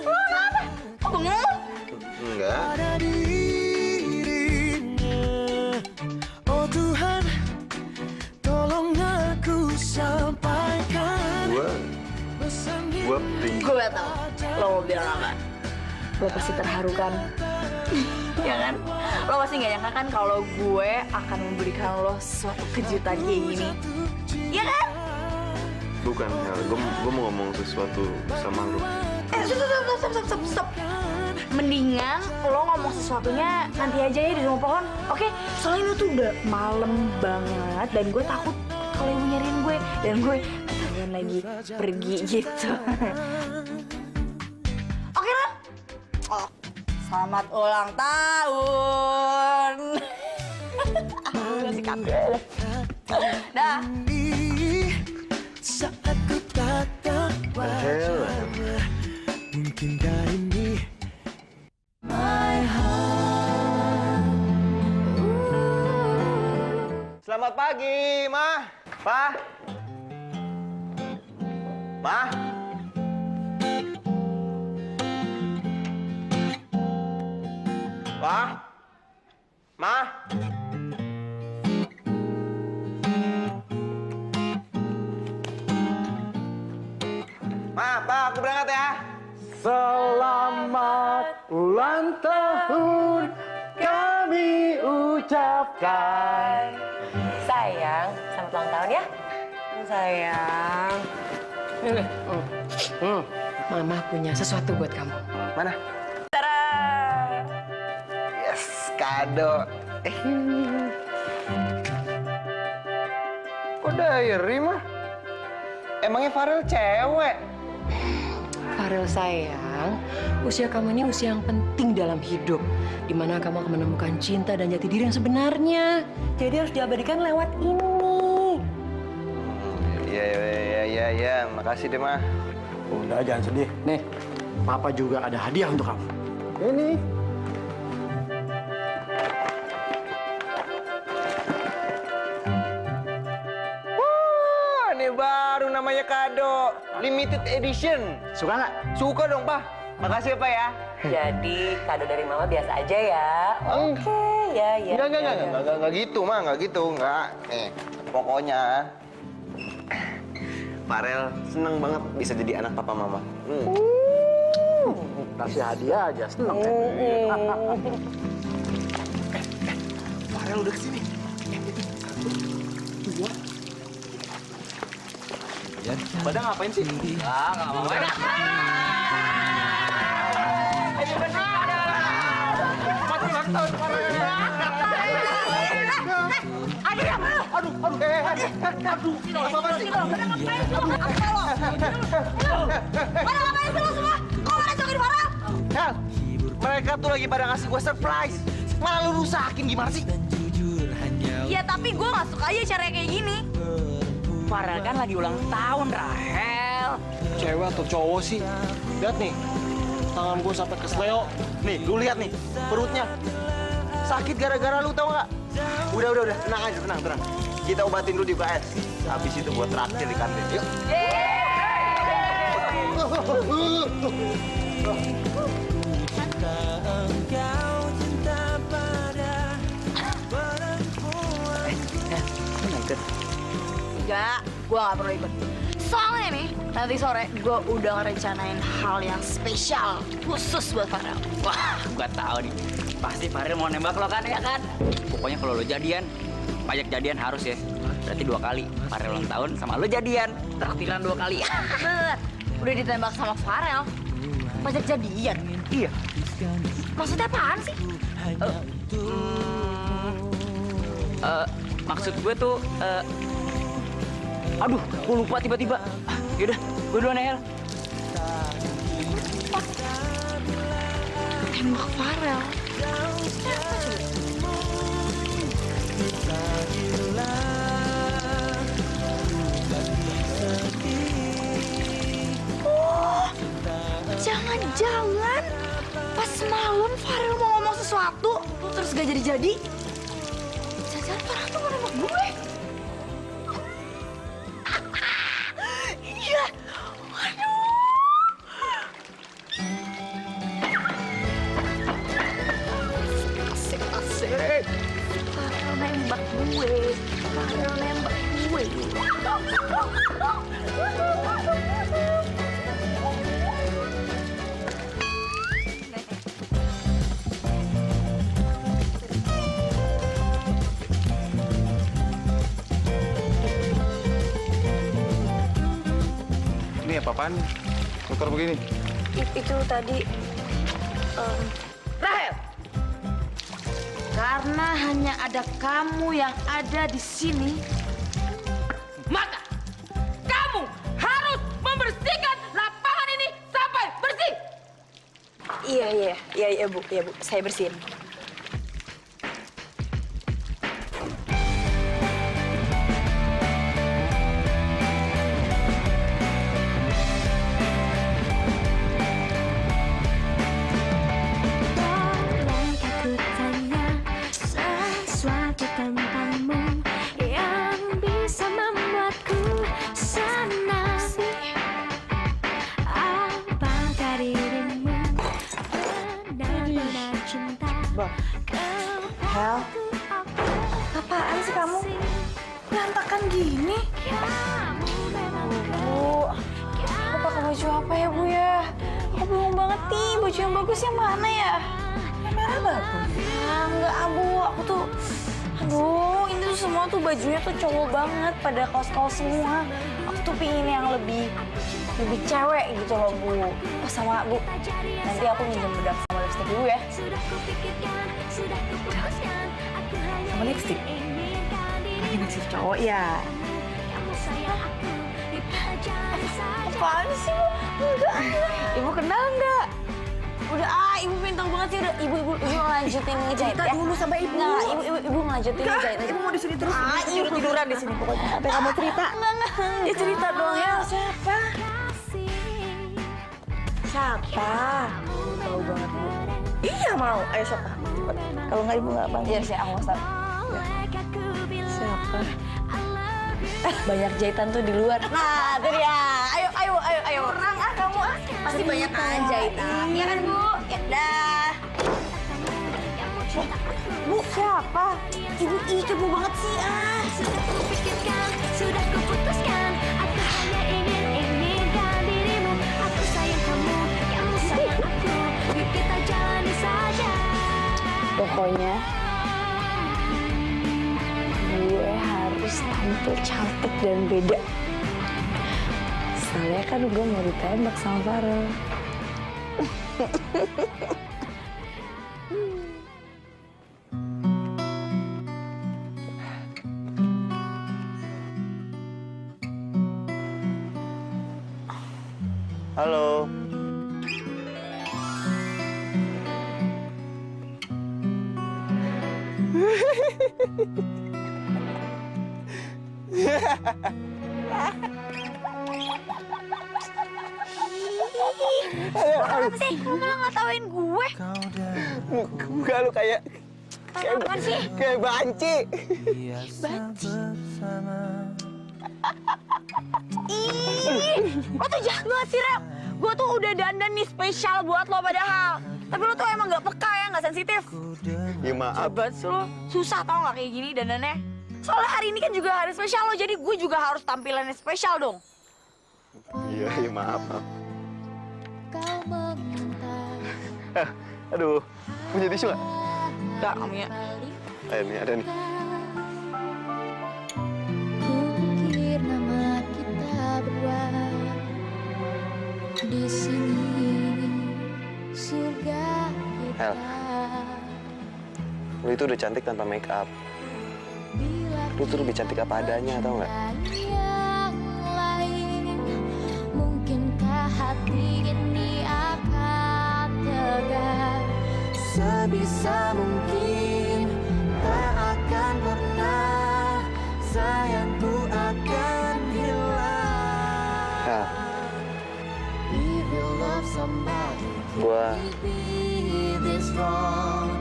Lo kenapa? Kok bengong? Enggak. Pada dirinya. Oh Tuhan, tolong aku sampaikan. Gua pengen. Gue tau lo mau bilang apa. Lo pasti terharu kan? Ya kan? Lo pasti gak nyangka kan kalau gue akan memberikan lo suatu kejutan kayak gini. Iya kan? Bukan, Hel. Gua mau ngomong sesuatu sama lo. Stop. Mendingan lo ngomong sesuatunya nanti aja ya di rumah pohon. Oke? Soalnya itu udah malam banget dan gue takut kalau ibu nyariin gue dan gue ketahuan lagi pergi gitu. Oke, Ran? Oh, selamat ulang tahun. Dah. Saat ku tatap wajahnya, mungkinkah ini my heart. Selamat pagi, Ma. Pa. Ma. Pa. Ma. Ma, Pa, aku berangkat ya. Selamat ulang tahun kami ucapkan. Sayang, selamat ulang tahun ya. Sayang. Mama punya sesuatu buat kamu. Mana? Tara! Yes, kado. Kok diary mah? Emangnya Farel cewek? Farel sayang, usia kamu ini usia yang penting dalam hidup. Di mana kamu akan menemukan cinta dan jati diri yang sebenarnya. Jadi harus diabadikan lewat ini. Iya. Makasih deh, Ma. Udah, jangan sedih. Nih, Papa juga ada hadiah untuk kamu. Ini. Wah, ini baru namanya kado. Limited edition. Suka nggak? Suka dong, Pak. Makasih ya, Pak ya. Jadi kado dari Mama biasa aja ya. Oke, ya. Enggak gitu, Ma. Enggak gitu. Enggak. Nih, pokoknya Farel seneng banget bisa jadi anak papa mama. Kasih hadiah aja, seneng kan? Farel udah kesini. Pada ngapain sih? Nggak mau. Mereka tuh lagi pada ngasih gue surprise. Malah lu rusakin gimana sih? Ya tapi gue gak suka aja caranya kayak gini. Farel kan lagi ulang tahun, Rahel. Cewek atau cowok sih? Lihat nih, tangan gue sampai ke sleo. Nih, lu lihat nih, perutnya. Sakit gara-gara lu tau nggak? Udah, tenang aja, tenang. Kita obatin dulu di UKS. Habis itu buat traktir di kantin. Yuk. Enggak, gue gak perlu ikut. Soalnya nih, nanti sore gue udah ngerencanain hal yang spesial khusus buat Farel. Wah, gua tahu nih. Pasti Farel mau nembak lo kan, ya kan? Pokoknya kalau lo jadian, pajak jadian harus ya. Berarti 2 kali. Farel ulang tahun sama lo jadian. Traktiran 2 kali. Bener, udah ditembak sama Farel. Pajak jadian? Iya. Maksudnya apaan sih? Maksud gue tuh, aduh, gue lupa tiba-tiba. Yaudah, gue duluan ya, Hel. Tembak Farel? Oh, jangan-jangan pas malam Farel mau ngomong sesuatu terus gak jadi-jadi. Jangan-jangan Farel tuh mau nembak gue. Iya, waduh. Asik. Farel nembak gue. Ini apa-apaan? Kotor begini. Itu tadi Rahel, karena hanya ada kamu yang ada di sini, maka kamu harus membersihkan lapangan ini sampai bersih. Iya, Bu. Saya bersihin. Hel, apaan sih kamu? Berantakan gini? Bu, aku pakai baju apa ya, Bu ya? Aku bingung banget nih, baju yang bagus yang mana ya? Yang merah bagus. Enggak, Bu. Aku tuh, aduh, ini tuh semua tuh bajunya tuh cowok banget, pada kaos-kaos semua. Aku tuh pingin yang lebih cewek gitu loh, Bu. Oh, sama Bu, nanti aku minjem bedak sama lipstick dulu ya. Sama lipstick? Pakai lipstick cowok ya? Apaan sih, Bu? Udah, Ibu kenal nggak? Udah, Ibu pintar banget banget sih udah ibu ngelanjutin ngejahit ya. Cerita dulu sampai ibu. Nggak, ibu ngelanjutin ngejahit. Ibu mau di sini terus. Ibu Tiduran di sini pokoknya. Sampai kamu cerita. Enggak. Ya cerita dong ya. Siapa? Siapa? Tahu banget Bu. Iya mau. Ayo siapa? Cepet. Kalau nggak ibu nggak bangun. Iya sih, aku mau. Siapa? Banyak jahitan tuh di luar. Nah, itu dia. Ayo. Kurang kamu Pasti banyak kan jahitan. Iya kan, Bu? Ya dah. Bu, siapa? Ibu kepo banget sih Sudah kupikirkan, sudah kuputuskan. Aku hanya inginkan dirimu. Aku sayang kamu, kamu sayang aku. Yuk kita jalani saja. Pokoknya gue harus tampil cantik dan beda. Soalnya kan gue mau ditembak sama Farel. Halo. Apa sih? Lu malah ngatawain gue? Muka lu kayak Apaan sih? Kayak banci. Banci? Ih, lo tuh jahat banget sih, Rep. Gue tuh udah dandan nih spesial buat lo padahal. Tapi lo tuh emang gak peka ya, gak sensitif. Ya maaf. Coba sih lo, susah tau gak kayak gini dandannya. Soalnya hari ini kan juga hari spesial lo, jadi gue juga harus tampilannya spesial dong. Iya, maaf. Kau meminta. Aduh, punya tisu nggak? Enggak, kamunya. Ini ada nih. Kukir nama kita berdua di sini surga kita. Lu itu udah cantik tanpa make up. Lu tuh lebih cantik apa adanya, tau nggak? Yang lain, mungkinkah hati ini akan tegar? Sebisa mungkin tak akan pernah sayangku akan hilang. Hel, If you love somebody, gua be this wrong.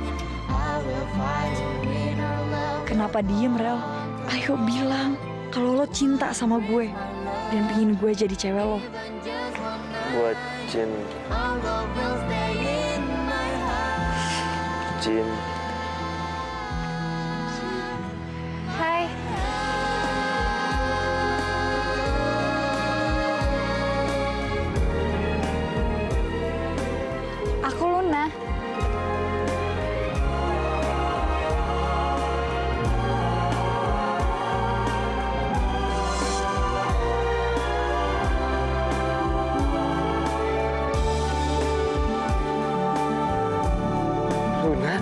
I will fight to win our love. Kenapa diem, Rel? Ayo bilang kalau lo cinta sama gue dan pingin gue jadi cewek lo. Gua Jin. Our love will stay in my heart. Jin. Hai. Aku Luna. Luna.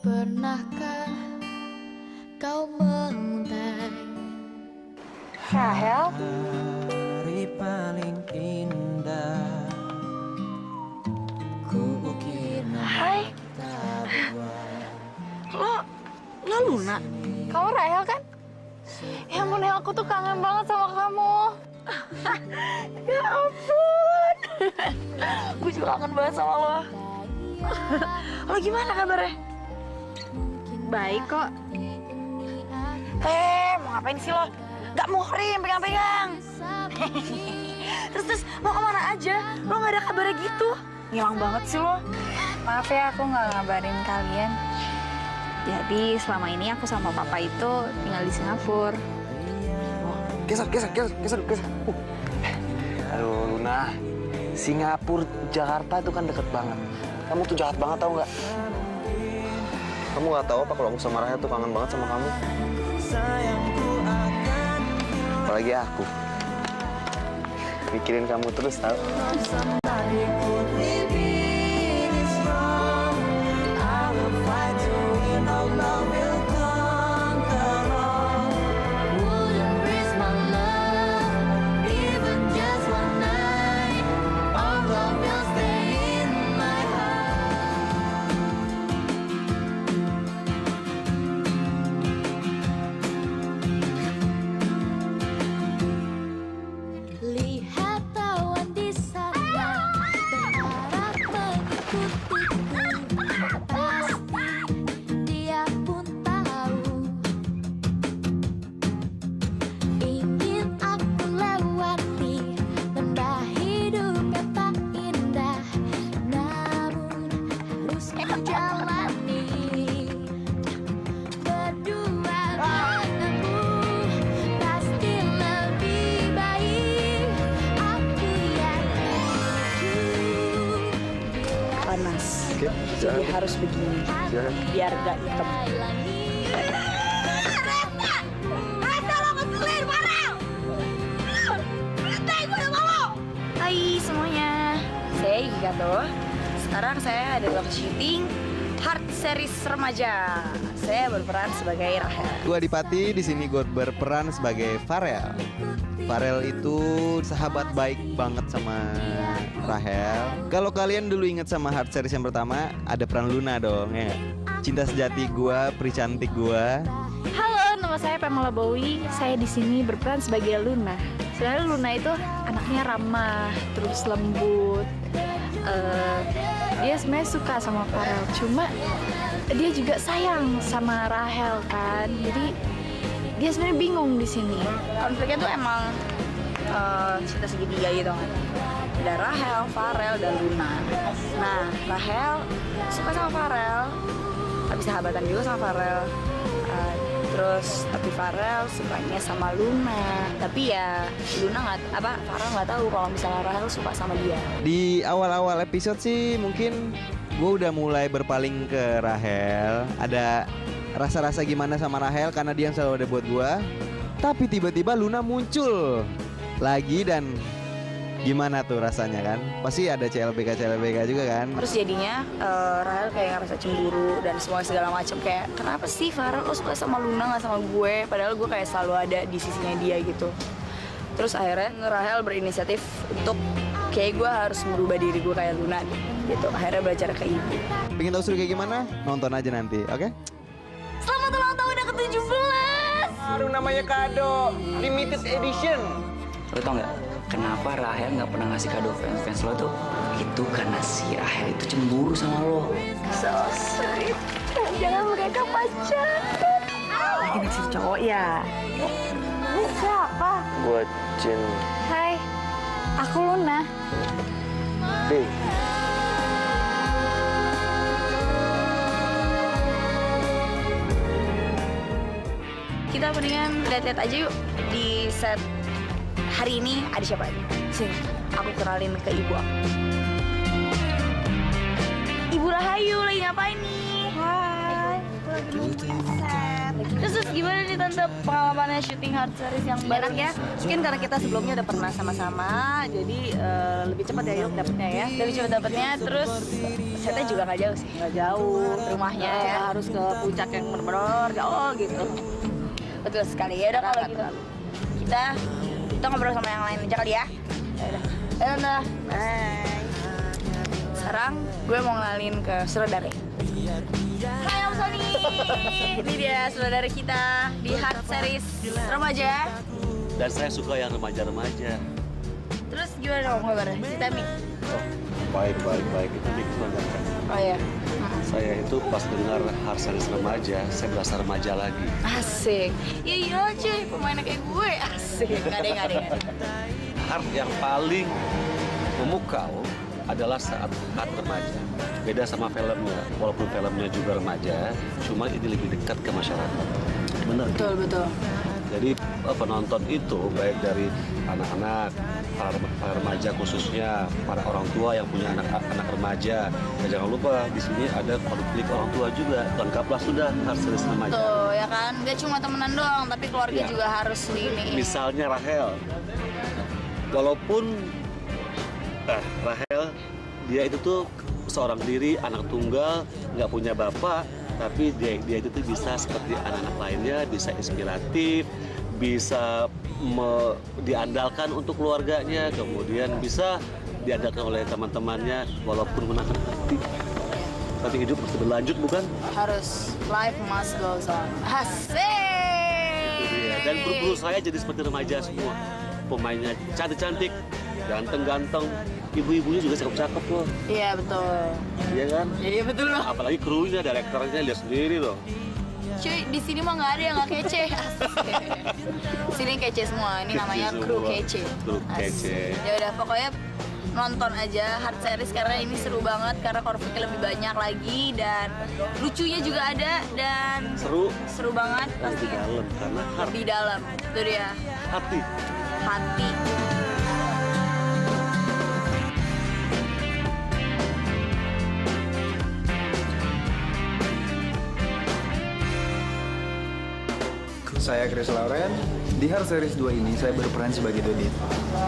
Pernahkah kau menguntai Rahel. Hari paling indah. Hai. Lo Luna? Kamu Rahel kan? Ya ampun, Hel, aku tuh kangen banget sama kamu. Ya ampun. Gue juga kangen banget sama lo. Lo gimana kabarnya? Baik kok. Mau ngapain sih lo? Gak muhrim, pegang-pegang. terus mau kemana aja? Lo gak ada kabarnya gitu. Ngilang banget sih lo. Maaf ya, aku nggak ngabarin kalian. Jadi selama ini aku sama papa itu tinggal di Singapura. Geser. Aduh, Luna. Singapura, Jakarta itu kan deket banget. Kamu tuh jahat banget, tau nggak? Kamu nggak tahu apa kalau aku sama Rahel tuh kangen banget sama kamu. Apalagi aku. Mikirin kamu terus, tau? Wouldn't risk my love, even just one night. Our love Oke, Jadi harus begini, biar gak hitam. Hai semuanya, saya Gigi Kato. Sekarang saya ada dalam syuting Heart Series Remaja. Saya berperan sebagai Rahel. Gua Adipati, di sini gue berperan sebagai Farel. Farel itu sahabat baik banget sama Rahel. Kalau kalian dulu inget sama Heart Series yang pertama, ada peran Luna dong ya. Cinta sejati gua, peri cantik gua. Halo, nama saya Pamela Bowie. Saya di sini berperan sebagai Luna. Sebenarnya Luna itu anaknya ramah, terus lembut. Dia sebenarnya suka sama Farel, cuma dia juga sayang sama Rahel kan. Jadi dia sebenarnya bingung di sini. Konfliknya tuh emang cinta segitiga gitu kan. Ada Rahel, Farel, dan Luna. Nah, Rahel suka sama Farel, tapi sahabatan juga sama Farel. Terus tapi Farel sukanya sama Luna. Tapi ya Luna Farel nggak tahu kalau misalnya Rahel suka sama dia. Di awal-awal episode sih mungkin gue udah mulai berpaling ke Rahel. Ada rasa-rasa gimana sama Rahel karena dia yang selalu ada buat gue. Tapi tiba-tiba Luna muncul lagi dan gimana tuh rasanya kan? Pasti ada CLBK juga kan? Terus jadinya Rahel kayak ngerasa cemburu dan semua segala macam. Kayak kenapa sih Farel lo suka sama Luna nggak sama gue? Padahal gue kayak selalu ada di sisinya dia gitu. Terus akhirnya Rahel berinisiatif untuk kayak gue harus merubah diri gue kayak Luna gitu. Akhirnya belajar ke ibu. Pengen tahu seru kayak gimana? Nonton aja nanti, oke? Selamat ulang tahun yang ke-17. Baru namanya kado, limited edition. Lo tau nggak kenapa Rahel nggak pernah ngasih kado fans lo tuh? Itu karena si Rahel itu cemburu sama lo. So sweet. Jangan mereka pacaran. Lagi naksir cowok ya? Siapa? Buat Jin. Hai, aku Luna. Hey. Kita mendingan lihat-lihat aja yuk di set hari ini ada siapa aja. Sini, aku kenalin ke ibu aku. Ibu Rahayu lagi ngapain nih? Hai, lagi nonton set. Terus gimana nih Tante pengalamannya syuting Heart Series yang enak ya? Mungkin karena kita sebelumnya udah pernah sama-sama, jadi lebih cepat ya yuk dapetnya ya. Lebih cepat dapetnya, terus setnya juga nggak jauh sih, nggak jauh. Rumahnya ya harus ke puncak yang bener-bener jauh gitu. Betul sekali ya. Udah kalau gitu kita ngobrol sama yang lain aja kali ya. Udah. Bye. Sekarang gue mau ngenalin ke saudara. Hai Om Sony. Ini dia saudara kita di Heart Series Remaja. Dan saya suka yang remaja-remaja. Terus gimana Om kabarnya? Si Tami? Baik. Itu dikembangkan. Oh iya. Saya itu pas dengar Heart Series Remaja, saya berasa remaja lagi. Asik. Iya aja, pemainnya kayak gue. Asik. Nggak ada. Heart yang paling memukau adalah saat Heart remaja. Beda sama filmnya, walaupun filmnya juga remaja, cuma ini lebih dekat ke masyarakat. Benar. Betul. Jadi penonton itu baik dari anak-anak, para remaja khususnya, para orang tua yang punya anak remaja. Dan jangan lupa di sini ada konflik orang tua juga. Lengkaplah sudah Heart Series Remaja. Tuh ya kan, gak cuma temenan doang, tapi keluarga Ya. juga harus ini. Misalnya Rahel, walaupun Rahel dia itu tuh seorang diri, anak tunggal, nggak punya bapak, tapi dia itu tuh bisa seperti anak-anak lainnya, bisa inspiratif, bisa diandalkan untuk keluarganya, kemudian bisa diandalkan oleh teman-temannya, walaupun menahan hati. Tapi hidup harus berlanjut, bukan? Harus, life must go on. Asik! Itu dia. Dan guru-guru saya jadi seperti remaja semua. Pemainnya cantik-cantik, ganteng-ganteng, ibu-ibunya juga cakep-cakep loh. Iya betul. Iya kan? Iya betul loh. Apalagi krunya, direkturnya, lihat sendiri loh. Cuy, di sini mah nggak ada yang nggak kece. Sini kece semua. Ini namanya kru kece. Kru kece. Ya udah, pokoknya nonton aja Heart Series karena ini seru banget karena konfliknya lebih banyak lagi dan lucunya juga ada dan seru banget Lebih dalam karena heart. Lebih dalam. Itu dia. Hati. Saya Chris Lauren. Di Heart Series 2 ini saya berperan sebagai Dodit.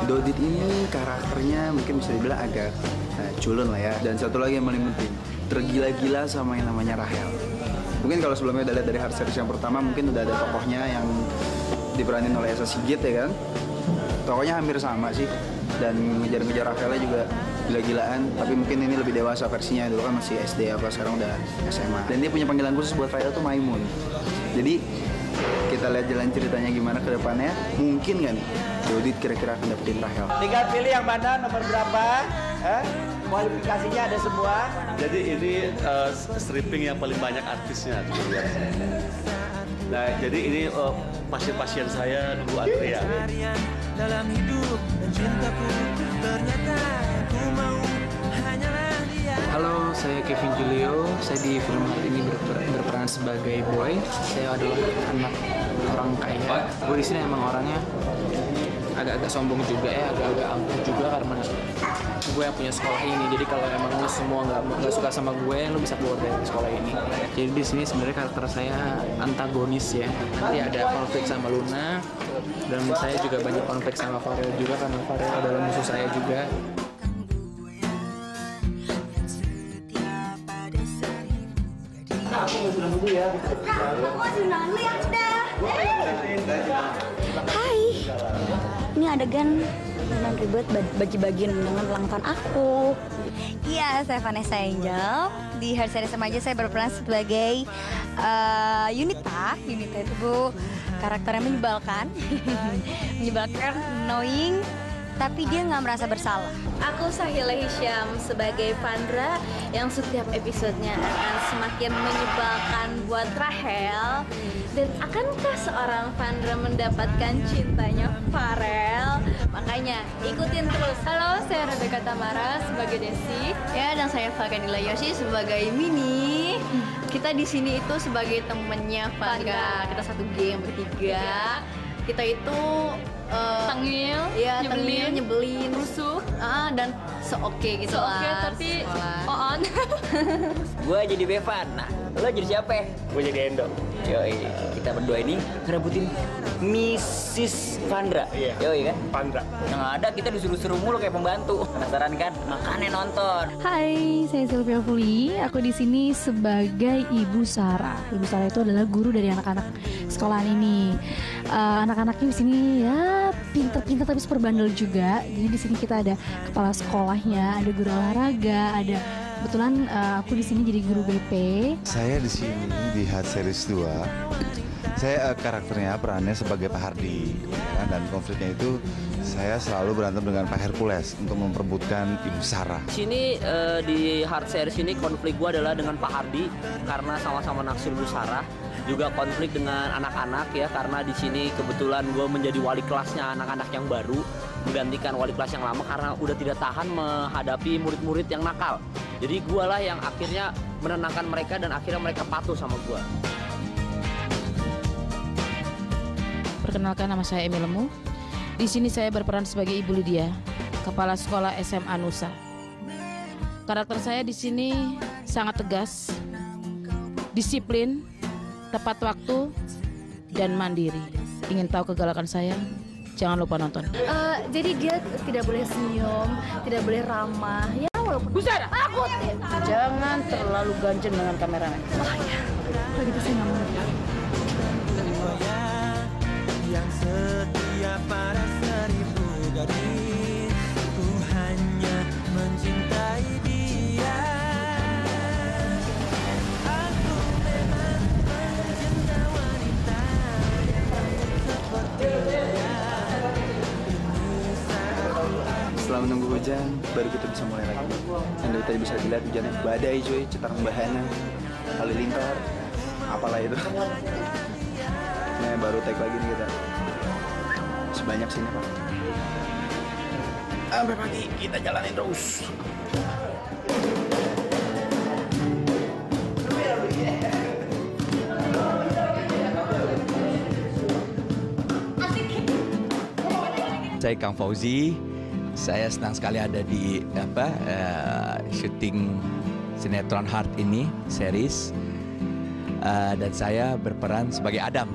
Dodit ini karakternya mungkin bisa dibilang agak culun lah ya. Dan satu lagi yang paling penting, tergila-gila sama yang namanya Rahel. Mungkin kalau sebelumnya udah lihat dari Heart Series yang pertama, mungkin udah ada tokohnya yang diperanin oleh Esa Sigit ya kan. Tokohnya hampir sama sih. Dan ngejar-ngejar Rahelnya juga gila-gilaan, tapi mungkin ini lebih dewasa versinya. Dulu kan masih SD apa, sekarang udah SMA. Dan dia punya panggilan khusus buat Rahel tuh Maimun. Jadi kita lihat jalan ceritanya gimana ke depannya. Mungkin kan Dodit kira-kira akan dapetin Rahel. Tinggal pilih yang mana, nomor berapa. Kualifikasinya ada semua. Jadi ini stripping yang paling banyak artisnya. Nah, jadi ini pasien-pasien saya nunggu antrian. Dalam hidup dan cintaku, ternyata ku mau hanyalah dia. Halo, saya Kevin Julio. Saya di film ini berperan sebagai Boy. Saya adalah anak orang kaya. Gue di sini emang orangnya agak-agak sombong juga ya, agak-agak angkuh juga karena gue yang punya sekolah ini. Jadi kalau emang lu semua nggak suka sama gue, lu bisa keluar dari sekolah ini. Jadi di sini sebenarnya karakter saya antagonis ya. Nanti ada konflik sama Luna, dan saya juga banyak konflik sama Farel juga karena Farel adalah musuh saya juga. Aku mau sudah dulu ya. Hai, ini adegan memang ribet bagi-bagiin undangan ulang tahun aku. Iya, saya Vanessa Angel. Di Heart Series Remaja saya berperan sebagai Yunita. Yunita itu Bu, karakternya menyebalkan. Menyebalkan, annoying, tapi dia nggak merasa bersalah. Aku Sahila Hisham sebagai Vandra yang setiap episodenya akan semakin menyebalkan buat Rahel. Dan akankah seorang Vandra mendapatkan cintanya Farel? Makanya ikutin terus. Halo, saya Rebecca Tamara sebagai Desi. Ya, dan saya Fakadila Yosi sebagai Mini. Kita di sini itu sebagai temennya Vandra. Kita satu geng bertiga. Kita itu tengil, ya, nyebelin, nyebelin, rusuh, dan so-oke gitu lah. Oke, tapi on. Gue jadi Bevan. Nah, lo jadi siapa? Gue jadi Endo. Yoi, kita berdua ini ngerebutin Mrs. Vandra. Iya. Yoi kan? Vandra. Yang ada kita disuruh-suruh mulu kayak pembantu. Penasaran kan? Makanya nonton. Hai, saya Sylvia Fuli. Aku di sini sebagai Ibu Sarah. Ibu Sarah itu adalah guru dari anak-anak sekolahan ini. Anak-anaknya di sini ya pinter-pinter tapi super bandel juga. Jadi di sini kita ada kepala sekolahnya, ada guru olahraga, ada kebetulan aku di sini jadi guru BP. Saya di sini di Heart Series 2. Saya karakternya perannya sebagai Pak Hardi, kan? Dan konfliknya itu saya selalu berantem dengan Pak Hercules untuk memperebutkan Ibu Sarah. Sini di Heart Series ini konflik gue adalah dengan Pak Hardi karena sama-sama naksir Ibu Sarah. Juga konflik dengan anak-anak ya, karena di sini kebetulan gue menjadi wali kelasnya anak-anak yang baru, menggantikan wali kelas yang lama karena udah tidak tahan menghadapi murid-murid yang nakal. Jadi gue lah yang akhirnya menenangkan mereka dan akhirnya mereka patuh sama gue. Perkenalkan, nama saya Emi Lemu. Di sini saya berperan sebagai Ibu Lydia, kepala sekolah SMA Nusa. Karakter saya di sini sangat tegas, disiplin, tepat waktu, dan mandiri. Ingin tahu kegalakan saya? Jangan lupa nonton. Jadi dia tidak boleh senyum, tidak boleh ramah. Ya walaupun Buset, takut. Jangan terlalu ganjen dengan kameramen. Oh ya, kalau gitu saya nggak mau. Yang setia pada 1000 gadis, ku hanya mencintai dia. Aku memang mencinta wanita seperti dia. Setelah menunggu hujan, baru kita bisa mulai lagi. Dan dari tadi bisa dilihat hujannya badai cuy, cetar membahana, halilintar, apalah itu. Nah, baru take lagi nih kita. Sebanyak sini Pak. Sampai pagi kita jalanin terus. Saya Kang Fauzi. Saya senang sekali ada di syuting sinetron Heart ini series, dan saya berperan sebagai Adam.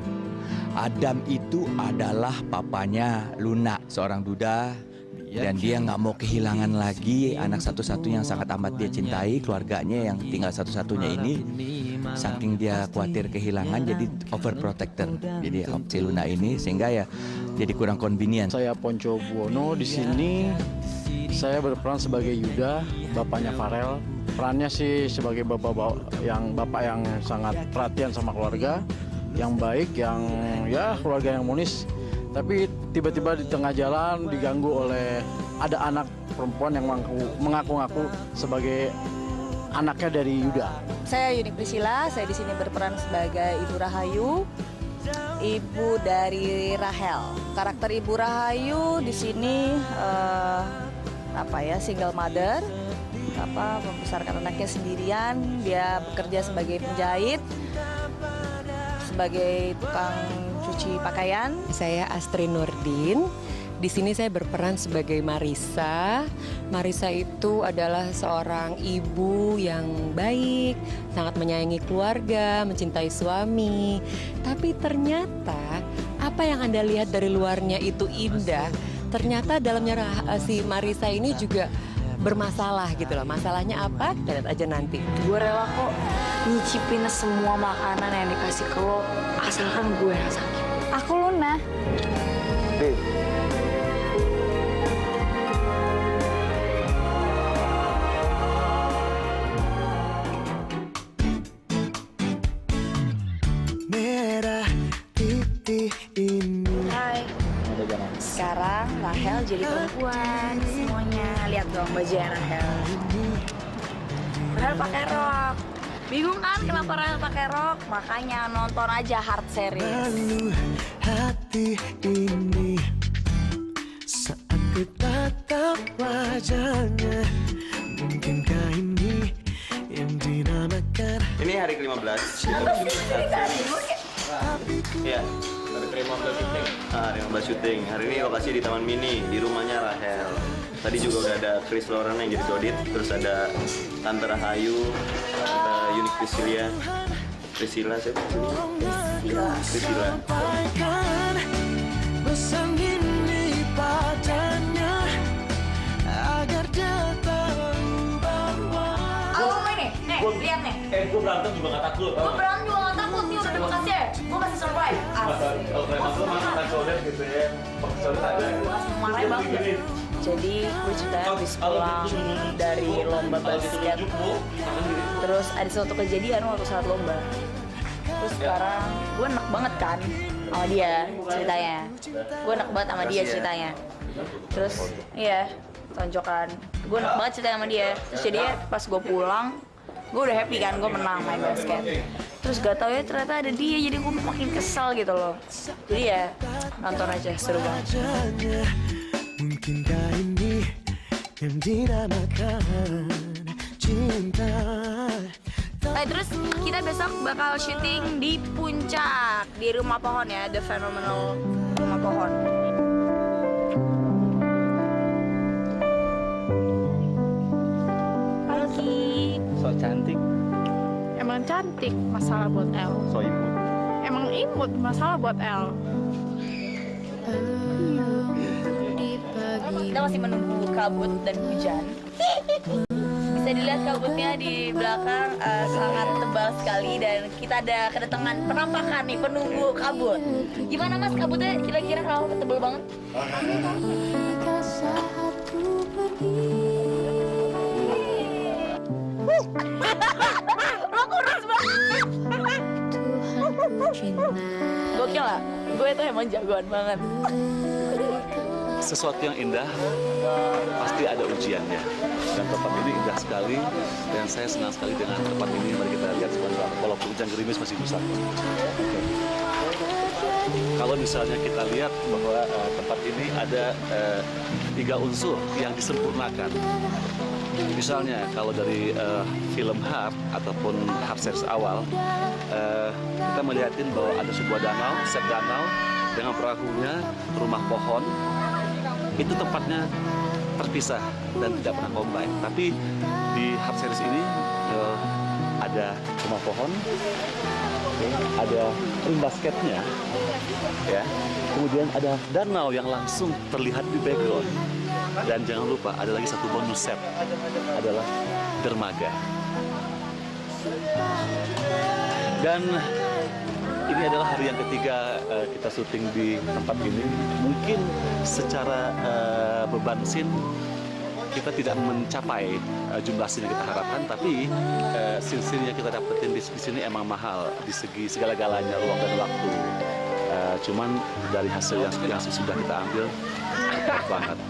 Adam itu adalah papanya Luna, seorang duda. Dan dia nggak mau kehilangan lagi anak satu-satunya yang sangat amat dia cintai, keluarganya yang tinggal satu-satunya ini. Saking dia khawatir kehilangan, jadi overprotector. Jadi si Luna ini sehingga ya jadi kurang convenient. Saya Ponco Buono di sini. Saya berperan sebagai Yuda, bapaknya Farel. Perannya sih sebagai bapak yang sangat perhatian sama keluarga, yang baik, yang ya keluarga yang munis. Tapi tiba-tiba di tengah jalan diganggu oleh ada anak perempuan yang mengaku-ngaku sebagai anaknya dari Yuda. Saya Yuni Priscilla, saya di sini berperan sebagai Ibu Rahayu, ibu dari Rahel. Karakter Ibu Rahayu di sini single mother, membesarkan anaknya sendirian. Dia bekerja sebagai penjahit, sebagai tukang cuci pakaian. Saya Astri Nurdin. Di sini saya berperan sebagai Marisa. Marisa itu adalah seorang ibu yang baik, sangat menyayangi keluarga, mencintai suami. Tapi ternyata apa yang Anda lihat dari luarnya itu indah, ternyata dalamnya si Marisa ini juga bermasalah gitu loh. Masalahnya apa? Lihat aja nanti. Gue rela kok nyicipin semua makanan yang dikasih ke lo, asalkan gue yang sakit. Aku Luna. Merah titik ini. Hai. Sekarang Rahel jadi perempuan semuanya. Lihat dong bajunya Rahel. Rahel pakai rok. Bingung kan kenapa Rahel pakai rok? Makanya nonton aja Hard Series. Lalu hati ini saat ku tatap wajahnya, mungkinkah ini yang dinamakan? Ini hari ke-15. Iya, hari ke-15 syuting. Hari 15 syuting. Hari ini lokasi di Taman Mini, di rumahnya Rahel. Tadi juga udah ada Chris Lauren yang jadi Dodit, terus ada Tante Rahayu, Tante Yuni Priscilla siapa? Priscilla. Pesan ini padanya agar dia tahu bahwa lihat nih. Gue berantem juga gak takut. Gue berantem juga gak takut nih, udah terima kasih ya. Gue masih survive. Kalau kayak masuk makan codet gitu ya, codet ada. Marah banget. Jadi gue ceritanya habis pulang dari lomba basket. Terus ada suatu kejadian waktu saat lomba. Terus sekarang gue enak banget kan sama dia ceritanya. Gue enak banget sama dia ceritanya. Terus iya tonjokan. Gue enak banget ceritanya sama dia. Terus jadi pas gue pulang, gue udah happy kan, gue menang main basket. Terus gak tau ya ternyata ada dia, jadi gue makin kesel gitu loh. Jadi ya nonton aja, seru banget. Mungkinkah ini yang dinamakan cinta? Terus kita besok bakal syuting di puncak, di Rumah Pohon ya, The Phenomenal Rumah Pohon. Halo Ki. So cantik. Emang cantik, masalah buat El. So imut. Emang imut, masalah buat El. Kita masih menunggu kabut dan hujan. Bisa dilihat kabutnya di belakang sangat tebal sekali dan kita ada kedatangan penampakan nih penunggu kabut. Gimana Mas kabutnya kira-kira kalau tebal banget? Lo kurus banget. Gokil lah, gue itu emang jagoan banget. Sesuatu yang indah pasti ada ujiannya. Dan tempat ini indah sekali dan saya senang sekali dengan tempat ini. Mari kita lihat sebentar. Walaupun hujan gerimis masih bisa. Kalau misalnya kita lihat bahwa tempat ini ada 3 unsur yang disempurnakan. Misalnya kalau dari film Hard ataupun Hard series awal, kita melihatin bahwa ada sebuah danau, set danau dengan perahunya, rumah pohon. Itu tempatnya terpisah dan tidak pernah combine. Tapi di Hard series ini ada rumah pohon, ada ring basketnya, ya. Kemudian ada danau yang langsung terlihat di background. Dan jangan lupa ada lagi satu bonus set, adalah dermaga. Dan ini adalah hari yang ketiga kita syuting di tempat ini. Mungkin secara beban scene kita tidak mencapai jumlah scene yang kita harapkan, tapi scene-scene yang kita dapetin di sini emang mahal di segi segala-galanya, ruang dan waktu. Cuman dari hasil yang sudah kita ambil banget.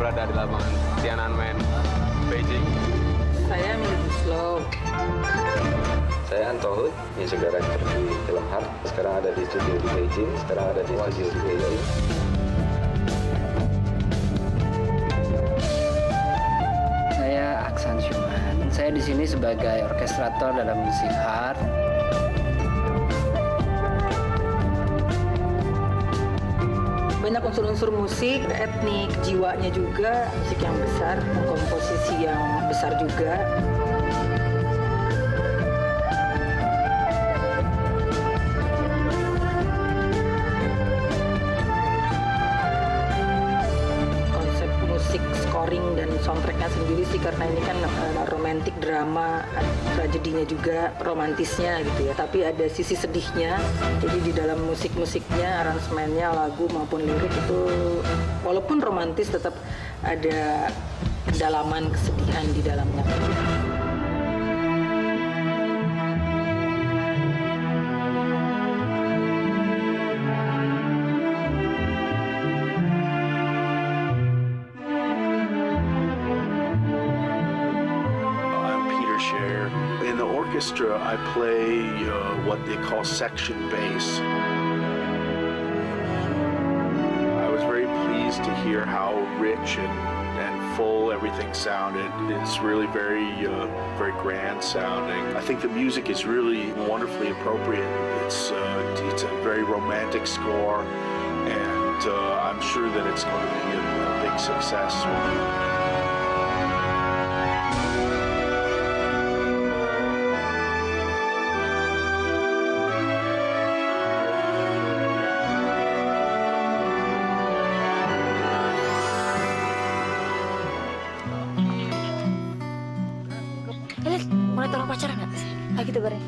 Dari lapangan Tiananmen, Beijing. Saya Milky Slow. Saya Antohut, music director di film Heart. Sekarang ada di studio di Beijing, sekarang ada di studio di Beijing. Saya Aksan Syuman. Saya di sini sebagai orkestrator dalam musik Heart. Banyak unsur-unsur musik, etnik, jiwanya juga, musik yang besar, komposisi yang besar juga. Konsep musik scoring dan soundtracknya sendiri sih, karena ini kan romantic drama, tragedinya juga, romantisnya gitu ya. Tapi ada sisi sedihnya. Jadi di dalam musik-musiknya, aransemennya, lagu maupun lirik itu walaupun romantis tetap ada kedalaman kesedihan di dalamnya. In the orchestra, I play what they call section bass. I was very pleased to hear how rich and full everything sounded. It's really very grand sounding. I think the music is really wonderfully appropriate. It's a very romantic score, and I'm sure that it's going to be a big success. Mulai tolong pacaran nggak? Ayo kita bareng.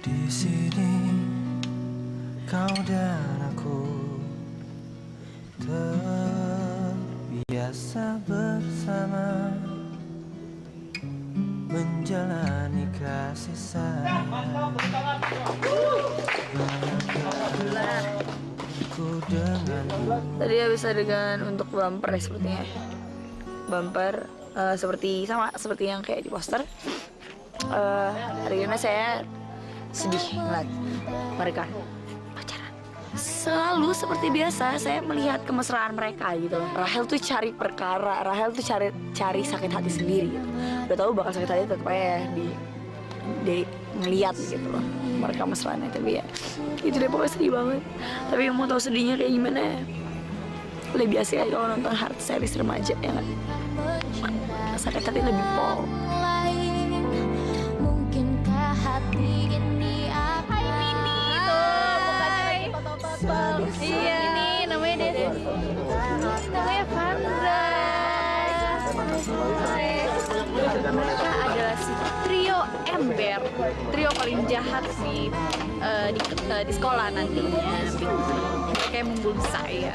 Di sini kau dan aku terbiasa bersama menjalani kasih sayang. Tadi habis adegan untuk bumper ya sepertinya. Bumper seperti yang kayak di poster. Adegannya saya sedih ngeliat mereka pacaran. Selalu seperti biasa saya melihat kemesraan mereka gitu. Rahel tuh cari perkara, Rahel tuh cari sakit hati sendiri gitu. Udah tahu bakal sakit hati tetap aja di ngeliat gitu loh mereka mesraannya. Tapi ya itu deh, pokoknya sedih banget. Tapi yang mau tahu sedihnya kayak gimana ya, lebih asik aja kalau nonton Heart series remaja ya kan. Sakit hati lebih pol. Mungkinkah hati ini akan Hai Mini tuh, mukanya lagi foto-foto. Iya, ini namanya Dede. Namanya Vandra. Mereka adalah si trio ember, trio paling jahat di sekolah nantinya. Mereka yang membunuh saya.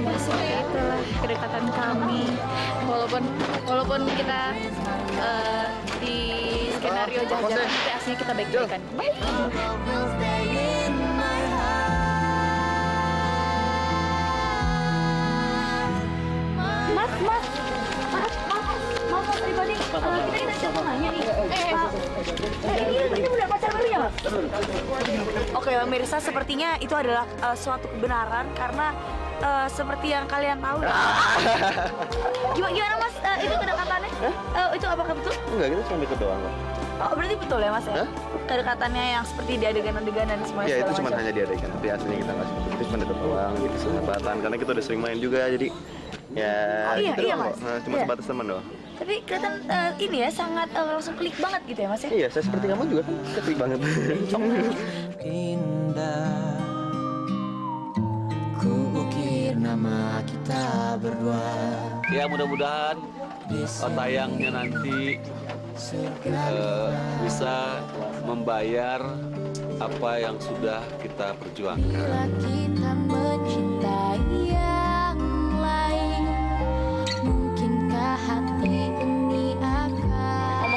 Ya seperti itulah kedekatan kami. Walaupun kita di skenario jahat-jahat, tapi aslinya kita baik-baikan. Maaf pribadi, kita siapa nanya nih? Ini udah pacar baru ya, Mas? Oke, Mbak Mirsa, sepertinya itu adalah suatu kebenaran karena seperti yang kalian tahu. Gimana Mas, itu kedekatannya? Itu apakah betul? Enggak, kita cuma deket doang kok. Oh, berarti betul ya Mas ya? Kedekatannya yang seperti di adegan-adegan dan semuanya. Ya, itu segala cuma macam. hanya di adegan, tapi aslinya kita nggak seperti itu, cuma deket doang gitu, sahabatan. Karena kita udah sering main juga, jadi ya Iya, gitu iya, doang Mas. kok. Nah, cuma Iya. sebatas teman doang. Tapi kelihatan ini ya sangat langsung klik banget gitu ya Mas ya? Iya, saya seperti kamu juga kan, klik banget. Indah, ku ukir nama kita berdua. Ya mudah-mudahan tayangnya nanti bisa membayar apa yang sudah kita perjuangkan. Bila kita mencintai yang lain, mungkinkah hati ini akan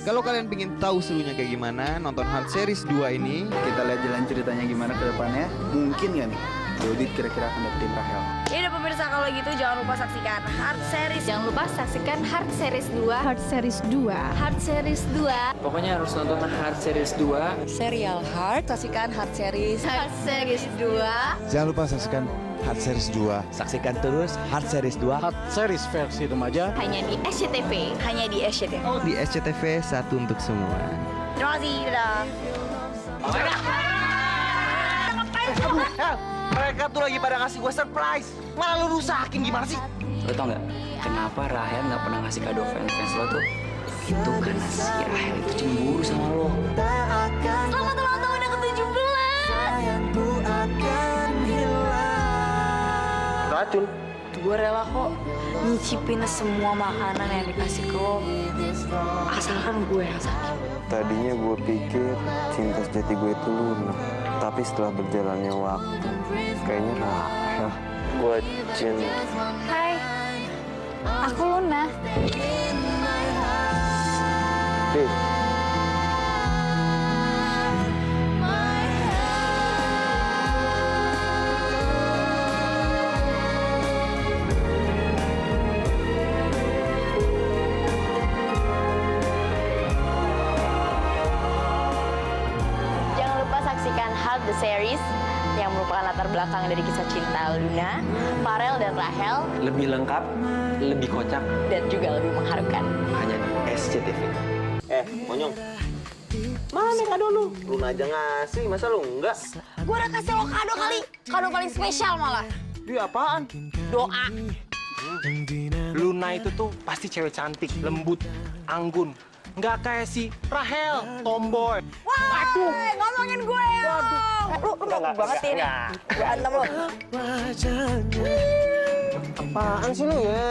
Kalau kalian pengen tahu serunya kayak gimana, nonton Hard Series 2 ini. Kita lihat jalan ceritanya gimana ke depannya. Mungkin nggak nih, Dodit kira-kira akan dapetin Rahel. Ya udah pemirsa, kalau gitu jangan lupa saksikan Hard Series. Jangan lupa saksikan Hard Series 2. Hard Series 2. Hard Series 2. Pokoknya harus nonton Hard Series 2. Serial Hard, saksikan Hard Series. Hard Series 2. Jangan lupa saksikan Hard Series 2. Saksikan terus Hard Series 2. Hard Series versi remaja. Hanya di SCTV. Hanya di SCTV. Di SCTV, satu untuk semua. Terima kasih, dadah. Mereka tuh lagi pada ngasih gue surprise. Malah lu rusakin, gimana sih? Lo tau nggak kenapa Rahel nggak pernah ngasih kado fans lo tuh? Itu karena si Rahel itu cemburu sama lo. Selamat ulang tahun yang ke-17. Sayangku akan hilang. Racun. Gue rela kok nyicipin semua makanan yang dikasih ke lo. Asalkan gue yang sakit. Tadinya gue pikir cinta sejati gue itu Luna. Tapi setelah berjalannya waktu, kayaknya Rahel. Gue cinta. Hai. Aku Luna. Dih. Jangan lupa saksikan Hard the Series yang merupakan latar belakang dari kisah cinta Luna, Farel dan Rahel, Lebih lengkap, lebih kocak, dan juga lebih mengharukan. hanya di SCTV. Monyong. Mana nih kado lu? Luna aja ngasih, masa lu enggak? Gue udah kasih lo kado kali, kado paling spesial malah. Dia apaan? Doa. Luna itu tuh pasti cewek cantik, lembut, anggun. Nggak kayak si Rahel, tomboy. Wah, ngomongin gue ya. Lu mau banget ini. Berantem lo. Apaan sih lu ya?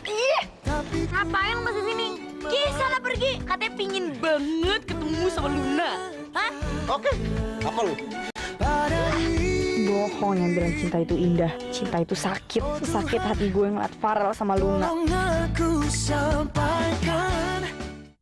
Ih, ngapain lu masih sini? Sana pergi, katanya pingin banget ketemu sama Luna. Hah? Oke, apa lu? Bohong yang bilang cinta itu indah. Cinta itu sakit. Sakit hati gue ngeliat Farel sama Luna. Tolong aku sampaikan